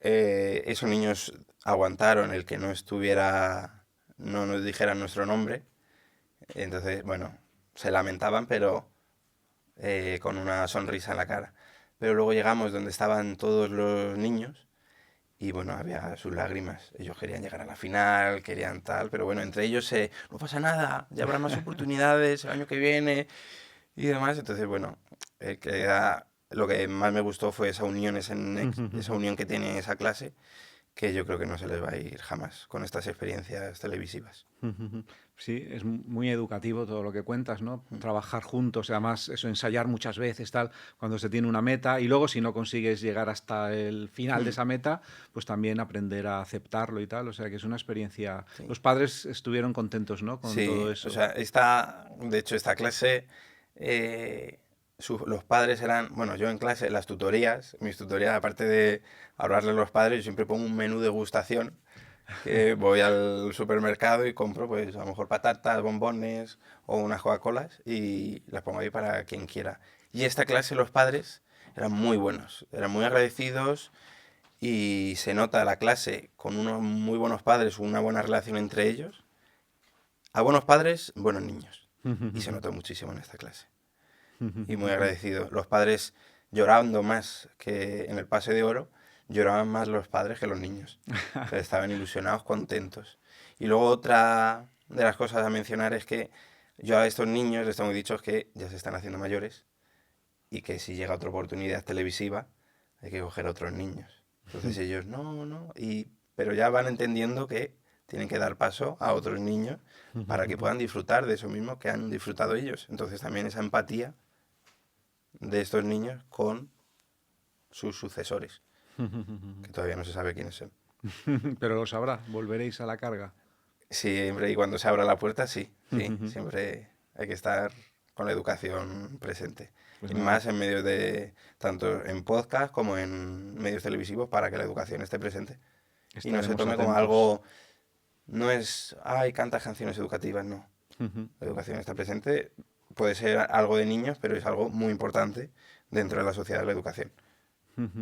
Speaker 1: Esos niños aguantaron el que no estuviera, no nos dijeran nuestro nombre. Entonces, bueno, se lamentaban, pero con una sonrisa en la cara. Pero luego llegamos donde estaban todos los niños y bueno, había sus lágrimas. Ellos querían llegar a la final, querían tal, pero bueno, entre ellos no pasa nada, ya habrá más oportunidades el año que viene y demás. Entonces, bueno, lo que más me gustó fue esa unión, esa unión que tiene esa clase, que yo creo que no se les va a ir jamás con estas experiencias televisivas.
Speaker 2: Sí, es muy educativo todo lo que cuentas, ¿no? Trabajar juntos, además eso, ensayar muchas veces, tal, cuando se tiene una meta y luego si no consigues llegar hasta el final de esa meta, pues también aprender a aceptarlo y tal, o sea que es una experiencia...
Speaker 1: Sí.
Speaker 2: Los padres estuvieron contentos, ¿no? Con
Speaker 1: Sí,
Speaker 2: todo
Speaker 1: o
Speaker 2: eso.
Speaker 1: sea, de hecho, esta clase, eh, los padres eran, bueno, yo en clase, mis tutorías, aparte de hablarle a los padres, yo siempre pongo un menú de degustación, que voy al supermercado y compro, pues, a lo mejor patatas, bombones o unas Coca-Colas y las pongo ahí para quien quiera. Y esta clase los padres eran muy buenos, eran muy agradecidos y se nota la clase con unos muy buenos padres, una buena relación entre ellos. A buenos padres, buenos niños. Y se notó muchísimo en esta clase. Y muy agradecido. Los padres llorando más que en el pase de oro, lloraban más los padres que los niños. O sea, estaban ilusionados, contentos. Y luego otra de las cosas a mencionar es que yo a estos niños les tengo dicho que ya se están haciendo mayores y que si llega otra oportunidad televisiva hay que coger a otros niños. Entonces ellos, no, pero ya van entendiendo que tienen que dar paso a otros niños para que puedan disfrutar de eso mismo que han disfrutado ellos. Entonces también esa empatía de estos niños con sus sucesores, que todavía no se sabe quiénes son.
Speaker 2: Pero lo sabrá, volveréis a la carga.
Speaker 1: Siempre y cuando se abra la puerta, sí, siempre hay que estar con la educación presente.
Speaker 2: Pues
Speaker 1: Y
Speaker 2: nada.
Speaker 1: más en medios de, tanto en podcast como en medios televisivos, para que la educación esté presente. Y no se
Speaker 2: Estaremos
Speaker 1: tome como
Speaker 2: atentos.
Speaker 1: algo, no es, ay, cantas canciones educativas, no. La educación está presente, puede ser algo de niños, pero es algo muy importante dentro de la sociedad de la educación.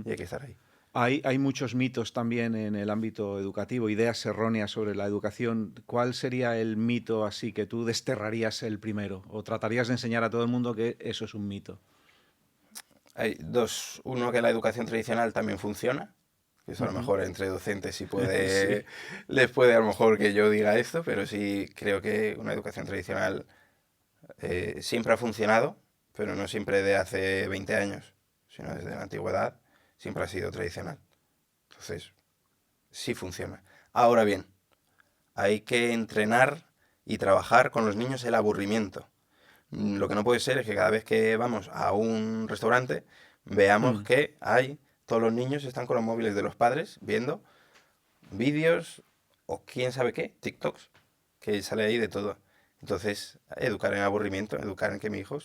Speaker 1: Y hay que estar ahí.
Speaker 2: Hay muchos mitos también en el ámbito educativo, ideas erróneas sobre la educación. ¿Cuál sería el mito así que tú desterrarías el primero? ¿O tratarías de enseñar a todo el mundo que eso es un mito?
Speaker 1: Hay dos, uno que la educación tradicional también funciona, que eso a lo mejor entre docentes sí puede,
Speaker 2: Sí.
Speaker 1: les puede a lo mejor que yo diga esto, pero sí creo que una educación tradicional siempre ha funcionado, pero no siempre de hace 20 años, sino desde la antigüedad, siempre ha sido tradicional. Entonces, sí funciona. Ahora bien, hay que entrenar y trabajar con los niños el aburrimiento. Lo que no puede ser es que cada vez que vamos a un restaurante veamos
Speaker 2: Mm.
Speaker 1: que hay todos los niños están con los móviles de los padres viendo vídeos o quién sabe qué, TikToks, que sale ahí de todo. Entonces, educar en aburrimiento, educar en que mi hijo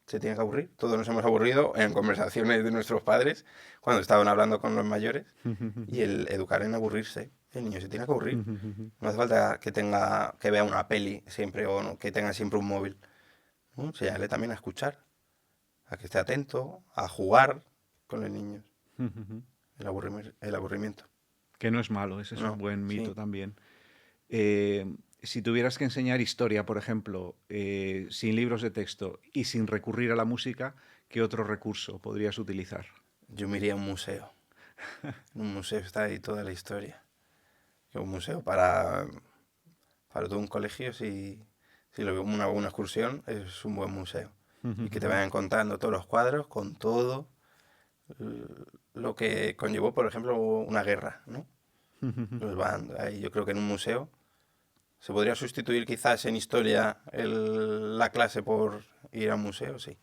Speaker 1: se tiene que aburrir. Todos nos hemos aburrido en conversaciones de nuestros padres cuando estaban hablando con los mayores y el educar en aburrirse. El niño se tiene que aburrir. No hace falta que tenga que vea una peli siempre o que tenga siempre un móvil. ¿No? Enseñarle también a escuchar, a que esté atento, a jugar con los niños. El aburrimiento.
Speaker 2: Que no es malo, ese es un
Speaker 1: No,
Speaker 2: buen mito
Speaker 1: sí.
Speaker 2: también. Si tuvieras que enseñar historia, por ejemplo, sin libros de texto y sin recurrir a la música, ¿qué otro recurso podrías utilizar?
Speaker 1: Yo me iría a un museo. En un museo está ahí toda la historia. Que un museo para todo un colegio, si lo veo como una excursión, es un buen museo. Y que te vayan contando todos los cuadros con todo lo que conllevó, por ejemplo, una guerra, ¿no? Los van, ahí yo creo que en un museo se podría sustituir quizás en historia la clase por ir a un museo, sí.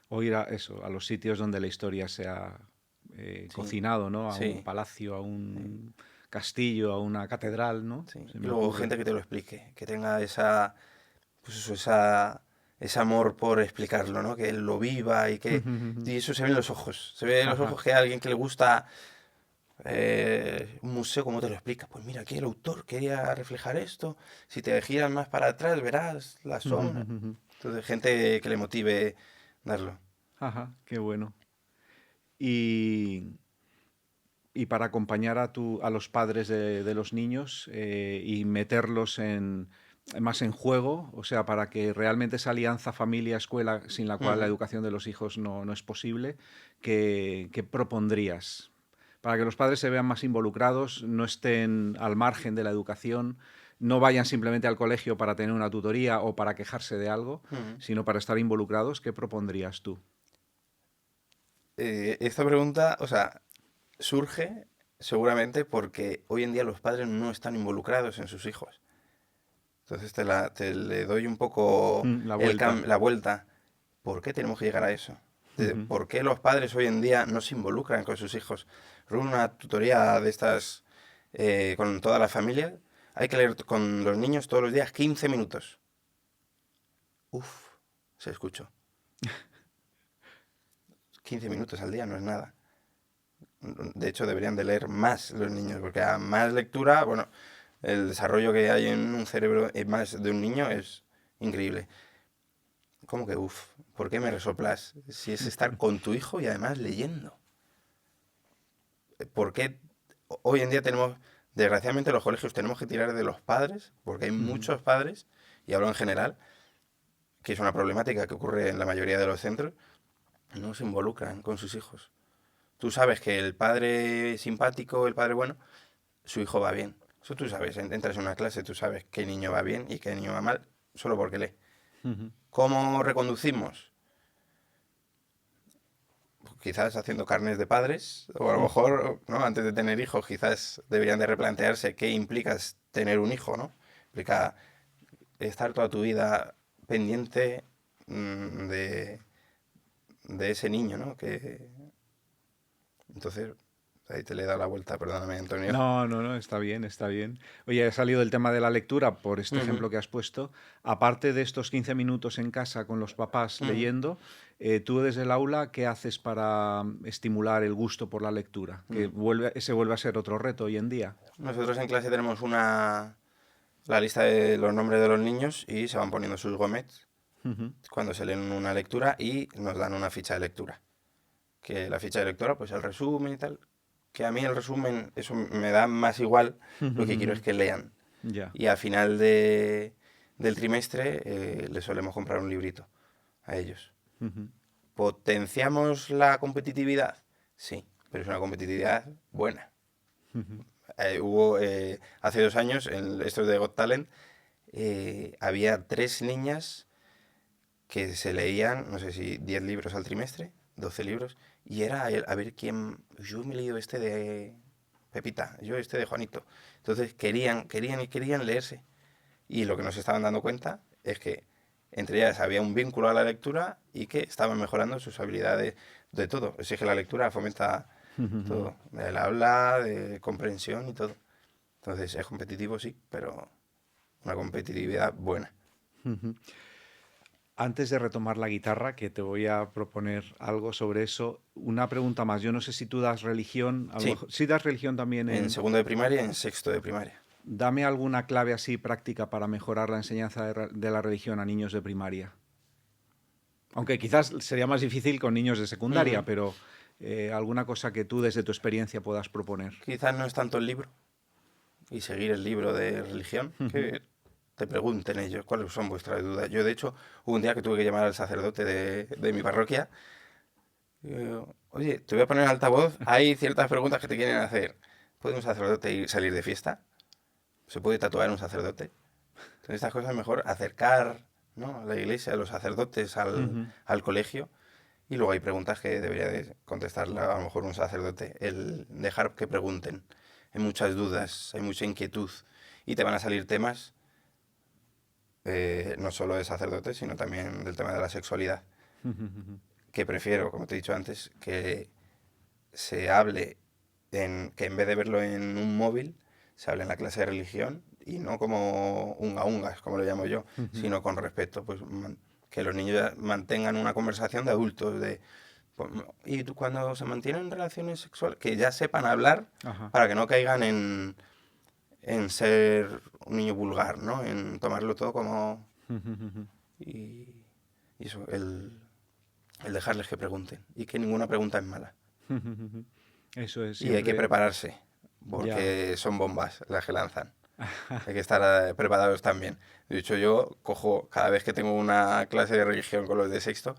Speaker 2: O ir a eso, a los sitios donde la historia se ha
Speaker 1: Sí,
Speaker 2: cocinado, ¿no? A un
Speaker 1: sí,
Speaker 2: palacio, a
Speaker 1: sí,
Speaker 2: un castillo, a una catedral, ¿no?
Speaker 1: sí.
Speaker 2: Se
Speaker 1: Y
Speaker 2: me
Speaker 1: luego
Speaker 2: ocurre.
Speaker 1: gente que te lo explique, que tenga pues eso, ese amor por explicarlo, ¿no? Que él lo viva y eso se ve en los ojos. Se ve en los
Speaker 2: Ajá.
Speaker 1: ojos que a alguien que le gusta un museo, ¿cómo te lo explica? Pues mira, aquí el autor quería reflejar esto. Si te giras más para atrás, verás la sombra. Entonces, gente que le motive darlo.
Speaker 2: Ajá, qué bueno. Y, y para acompañar a los padres de los niños y meterlos más en juego, o sea, para que realmente esa alianza familia-escuela sin la cual la
Speaker 1: Ujú.
Speaker 2: educación de los hijos no es posible, ¿qué propondrías? Para que los padres se vean más involucrados, no estén al margen de la educación, no vayan simplemente al colegio para tener una tutoría o para quejarse de algo,
Speaker 1: Ujú.
Speaker 2: sino para estar involucrados, ¿qué propondrías tú?
Speaker 1: Esta pregunta, o sea, surge seguramente porque hoy en día los padres no están involucrados en sus hijos. Entonces te le doy un poco
Speaker 2: La vuelta.
Speaker 1: la vuelta. ¿Por qué tenemos que llegar a eso? ¿Por qué los padres hoy en día no se involucran con sus hijos? Una tutoría de estas con toda la familia. Hay que leer con los niños todos los días 15 minutos. Uf, se escuchó. 15 minutos al día no es nada. De hecho, deberían de leer más los niños, porque a más lectura, bueno, el desarrollo que hay en un cerebro más de un niño es increíble. ¿Cómo que uf? ¿Por qué me resoplas? Si es estar con tu hijo y además leyendo. ¿Por qué hoy en día tenemos, desgraciadamente los colegios tenemos que tirar de los padres? Porque hay muchos padres, y hablo en general, que es una problemática que ocurre en la mayoría de los centros, no se involucran con sus hijos. Tú sabes que el padre simpático, el padre bueno, su hijo va bien. Eso tú sabes, entras en una clase, tú sabes qué niño va bien y qué niño va mal, solo porque lee. ¿Cómo reconducimos? Pues quizás haciendo carnes de padres, o a lo mejor, ¿no? Antes de tener hijos, quizás deberían de replantearse qué implica tener un hijo, ¿no? Implica estar toda tu vida pendiente de ese niño, ¿no? Entonces, ahí te le he dado la vuelta, perdóname, Antonio.
Speaker 2: No, no, no, está bien, está bien. Oye, ha salido el tema de la lectura por este ejemplo que has puesto. Aparte de estos 15 minutos en casa con los papás leyendo, tú desde el aula, ¿qué haces para estimular el gusto por la lectura? Que ese vuelve a ser otro reto hoy en día.
Speaker 1: Nosotros en clase tenemos la lista de los nombres de los niños y se van poniendo sus gomets cuando se leen una lectura y nos dan una ficha de lectura. Que la ficha de lectura, pues el resumen y tal, que a mí el resumen, eso me da más igual, lo que quiero es que lean.
Speaker 2: Ya.
Speaker 1: Y al final del trimestre les solemos comprar un librito a ellos. ¿Potenciamos la competitividad? Sí, pero es una competitividad buena. Hubo hace 2 años, en estos de Got Talent, había 3 niñas que se leían, no sé si 10 libros al trimestre, 12 libros, y era a ver quién. Yo me he leído este de Pepita, yo este de Juanito. Entonces querían leerse. Y lo que nos estaban dando cuenta es que entre ellas había un vínculo a la lectura y que estaban mejorando sus habilidades de todo. Es que la lectura fomenta todo, del habla, de comprensión y todo. Entonces es competitivo, sí, pero una competitividad buena.
Speaker 2: Antes de retomar la guitarra, que te voy a proponer algo sobre eso, una pregunta más. Yo no sé si tú das religión.
Speaker 1: Sí.
Speaker 2: Sí das religión también
Speaker 1: En segundo de primaria y en sexto de primaria.
Speaker 2: Dame alguna clave así práctica para mejorar la enseñanza de la religión a niños de primaria. Aunque quizás sería más difícil con niños de secundaria, pero alguna cosa que tú desde tu experiencia puedas proponer.
Speaker 1: Quizás no es tanto el libro y seguir el libro de religión, que te pregunten ellos cuáles son vuestras dudas. Yo, de hecho, hubo un día que tuve que llamar al sacerdote de mi parroquia. Oye, te voy a poner en altavoz, hay ciertas preguntas que te quieren hacer. ¿Puede un sacerdote salir de fiesta? ¿Se puede tatuar un sacerdote? Entonces estas cosas es mejor acercar, ¿no?, a la iglesia, a los sacerdotes, al colegio. Y luego hay preguntas que debería de contestarla a lo mejor un sacerdote. El dejar que pregunten. Hay muchas dudas, hay mucha inquietud. Y te van a salir temas, no solo de sacerdotes, sino también del tema de la sexualidad. Que prefiero, como te he dicho antes, que se hable, que en vez de verlo en un móvil, se hable en la clase de religión y no como ungas, como lo llamo yo, sino con respeto. Pues que los niños ya mantengan una conversación de adultos, y cuando se mantienen relaciones sexuales, que ya sepan hablar para que no caigan en ser un niño vulgar, ¿no? En tomarlo todo como. Y eso, el dejarles que pregunten y que ninguna pregunta es mala.
Speaker 2: Eso es.
Speaker 1: Y hay que prepararse, porque son bombas las que lanzan. Hay que estar preparados también. De hecho, yo cojo, cada vez que tengo una clase de religión con los de sexto,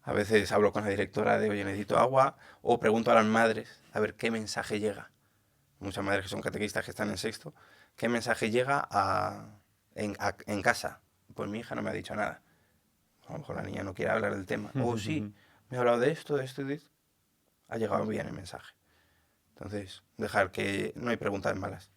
Speaker 1: a veces hablo con la directora de, oye, necesito agua, o pregunto a las madres a ver qué mensaje llega. Muchas madres que son catequistas que están en sexto, ¿qué mensaje llega en casa? Pues mi hija no me ha dicho nada. A lo mejor la niña no quiere hablar del tema. O sí, me ha hablado de esto, de esto y de esto. Ha llegado bien el mensaje. Entonces, dejar que no hay preguntas malas.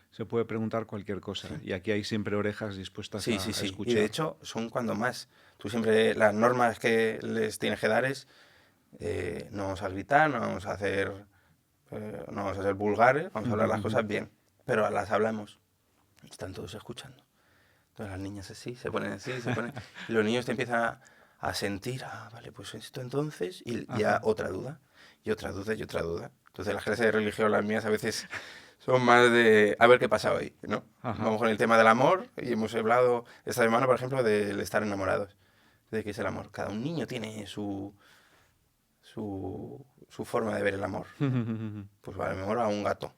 Speaker 2: Se puede preguntar cualquier cosa. Sí. Y aquí hay siempre orejas dispuestas a escuchar.
Speaker 1: Y de hecho, son cuando más. Tú siempre, las normas que les tienes que dar es, no vamos a gritar, no vamos a ser vulgares, vamos a hablar las cosas bien. Pero las hablamos y están todos escuchando. Entonces las niñas así, se ponen así, y los niños te empiezan a sentir, vale, pues esto entonces, y ya otra duda, y otra duda, y otra duda. Entonces las clases de religión, las mías, a veces son más de a ver qué pasa hoy, ¿no? Vamos con el tema del amor, y hemos hablado esta semana, por ejemplo, del estar enamorados. de qué es el amor. Cada un niño tiene su forma de ver el amor. Pues a lo mejor a un gato,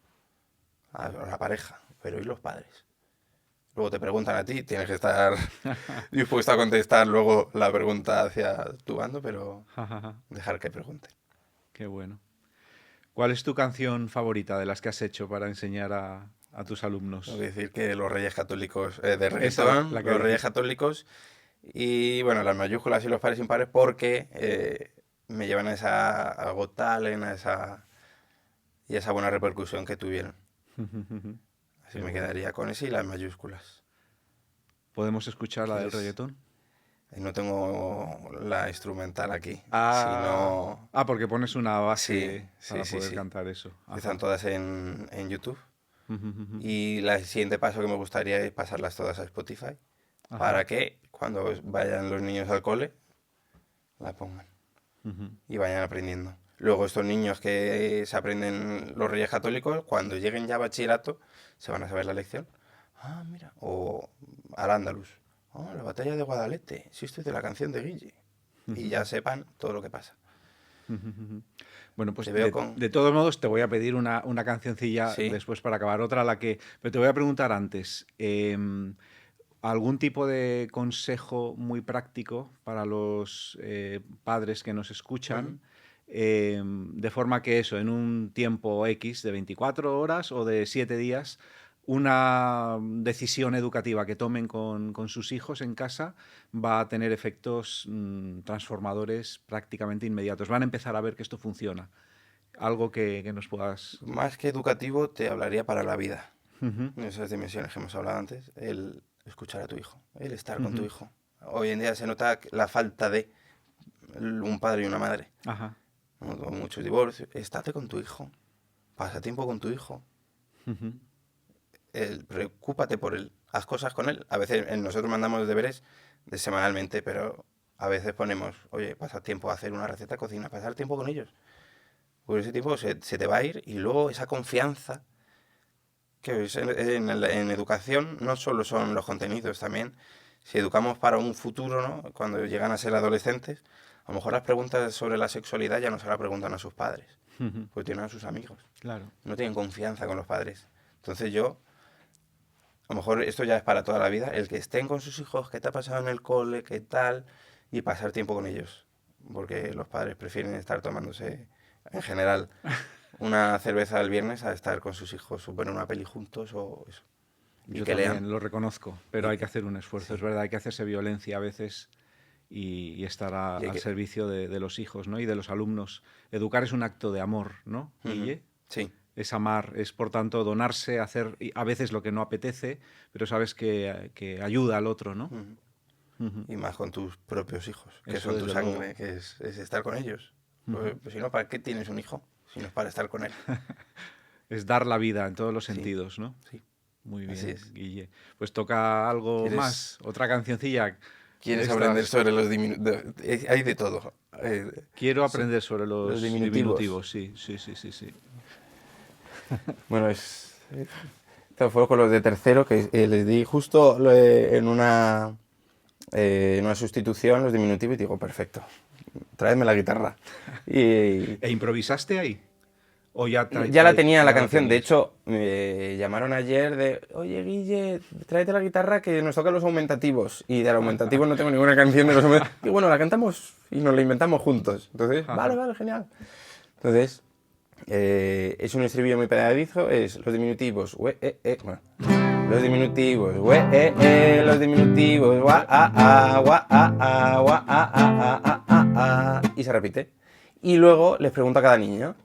Speaker 1: a la pareja, pero ¿y los padres? Luego te preguntan a ti, tienes que estar dispuesto a contestar luego la pregunta hacia tu bando, pero dejar que pregunten.
Speaker 2: Qué bueno. ¿Cuál es tu canción favorita de las que has hecho para enseñar a tus alumnos?
Speaker 1: Tengo que decir que los Reyes Católicos de reggaetón, los Reyes Católicos, y bueno, las mayúsculas y los pares impares porque me llevan a esa Got Talent, y esa buena repercusión que tuvieron. Así me quedaría con ese y las mayúsculas.
Speaker 2: ¿Podemos escuchar la del reggaetón?
Speaker 1: No tengo la instrumental aquí.
Speaker 2: Porque pones una base para poder
Speaker 1: sí.
Speaker 2: cantar eso.
Speaker 1: Están todas en YouTube. Y el siguiente paso que me gustaría es pasarlas todas a Spotify. Para que cuando vayan los niños al cole, la pongan. Y vayan aprendiendo. Luego estos niños que se aprenden los Reyes Católicos, cuando lleguen ya a bachillerato, se van a saber la lección. Ah, mira. O al Andaluz. Oh, la batalla de Guadalete. Sí, esto es de la canción de Guille. Y ya sepan todo lo que pasa.
Speaker 2: Bueno, pues de todos modos te voy a pedir una cancioncilla después para acabar. Pero te voy a preguntar antes. ¿Algún tipo de consejo muy práctico para los padres que nos escuchan? De forma que eso, en un tiempo X de 24 horas o de 7 días, una decisión educativa que tomen con sus hijos en casa va a tener efectos transformadores prácticamente inmediatos. Van a empezar a ver que esto funciona. Algo que nos puedas...
Speaker 1: Más que educativo, te hablaría para la vida. En esas dimensiones que hemos hablado antes, el escuchar a tu hijo, el estar con tu hijo. Hoy en día se nota la falta de un padre y una madre. Muchos divorcios. Estate con tu hijo. Pasa tiempo con tu hijo. Preocúpate por él. Haz cosas con él. A veces nosotros mandamos los deberes semanalmente, pero a veces ponemos, oye, pasar tiempo a hacer una receta de cocina, pasar tiempo con ellos. Pues ese tiempo se te va a ir y luego esa confianza, que en educación no solo son los contenidos, también si educamos para un futuro, ¿no? Cuando llegan a ser adolescentes, a lo mejor las preguntas sobre la sexualidad ya no se las preguntan a sus padres, pues tienen a sus amigos.
Speaker 2: Claro.
Speaker 1: No tienen confianza con los padres. Entonces a lo mejor esto ya es para toda la vida, el que estén con sus hijos, qué te ha pasado en el cole, qué tal, y pasar tiempo con ellos. Porque los padres prefieren estar tomándose, en general, una cerveza el viernes a estar con sus hijos o ver una peli juntos o eso.
Speaker 2: Yo que también lo reconozco, pero hay que hacer un esfuerzo, es verdad, hay que hacerse violencia a veces y estar al servicio de los hijos, ¿no? Y de los alumnos. Educar es un acto de amor, ¿no, Guille?
Speaker 1: Sí.
Speaker 2: Es amar, es por tanto donarse, hacer a veces lo que no apetece, pero sabes que ayuda al otro, ¿no?
Speaker 1: Y más con tus propios hijos, que
Speaker 2: Eso
Speaker 1: son tu sangre,
Speaker 2: luego.
Speaker 1: que es estar con ellos. Pues si no, ¿para qué tienes un hijo? Si no es para estar con él.
Speaker 2: Es dar la vida en todos los sentidos, ¿no?
Speaker 1: Sí.
Speaker 2: Muy bien, Guille. Pues toca algo más, otra cancioncilla.
Speaker 1: ¿Quieres aprender sobre los diminutivos? Hay de todo.
Speaker 2: Quiero aprender sobre los diminutivos, sí.
Speaker 1: Bueno, esto fue con los de tercero, que les di justo en una sustitución los diminutivos y digo, perfecto, tráeme la guitarra.
Speaker 2: ¿E improvisaste ahí? ¿O ya
Speaker 1: la tenía la canción? De hecho, me llamaron ayer de, oye, Guille, tráete la guitarra que nos tocan los aumentativos. Y de los aumentativos no tengo ninguna canción de los aumentativos. Y bueno, la cantamos y nos la inventamos juntos. Entonces, vale, genial. Entonces, es un estribillo muy pegadizo, es los diminutivos, bueno, los diminutivos, los diminutivos, y se repite. Y luego les pregunto a cada niño,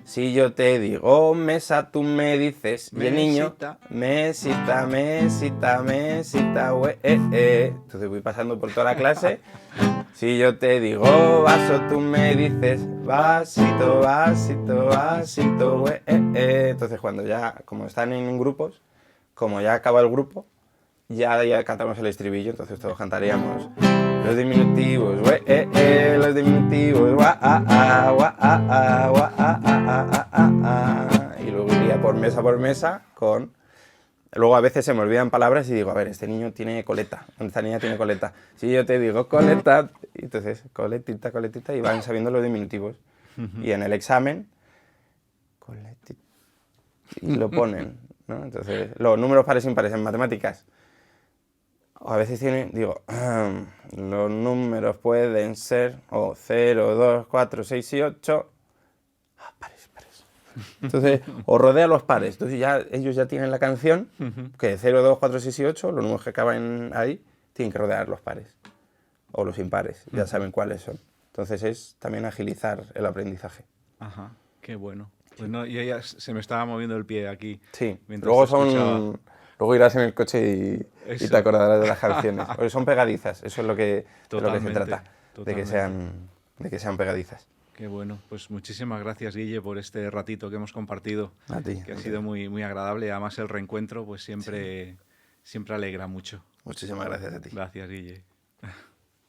Speaker 1: si yo te digo mesa, tú me dices, y el niño, mesita, Entonces voy pasando por toda la clase. Si yo te digo vaso, tú me dices vasito, Entonces cuando como están en grupos, como ya acaba el grupo, ya cantamos el estribillo, entonces todos cantaríamos los diminutivos, los diminutivos, y luego iría por mesa con Luego a veces se me olvidan palabras y digo, a ver, este niño tiene coleta, esta niña tiene coleta. Si yo te digo coleta, entonces coletita, coletita, y van sabiendo los diminutivos. Y en el examen, coletita, y lo ponen, ¿no? Entonces, los números pares e impares en matemáticas, o a veces digo, los números pueden ser 0, 2, 4, 6 y 8, pares, pares. Entonces, o rodea los pares. Entonces ellos ya tienen la canción, que 0, 2, 4, 6 y 8, los números que acaban ahí, tienen que rodear los pares. O los impares, ya saben cuáles son. Entonces es también agilizar el aprendizaje.
Speaker 2: Ajá, qué bueno. Pues no, y ya se me estaba moviendo el pie aquí.
Speaker 1: Sí, luego
Speaker 2: escuchaba.
Speaker 1: Luego irás en el coche y te acordarás de las canciones. Porque son pegadizas, eso es de lo que se trata, de que sean pegadizas.
Speaker 2: Qué bueno, pues muchísimas gracias, Guille, por este ratito que hemos compartido.
Speaker 1: A ti.
Speaker 2: Que ha sido muy, muy agradable. Además, el reencuentro pues siempre alegra mucho.
Speaker 1: Muchísimas gracias a ti.
Speaker 2: Gracias, Guille.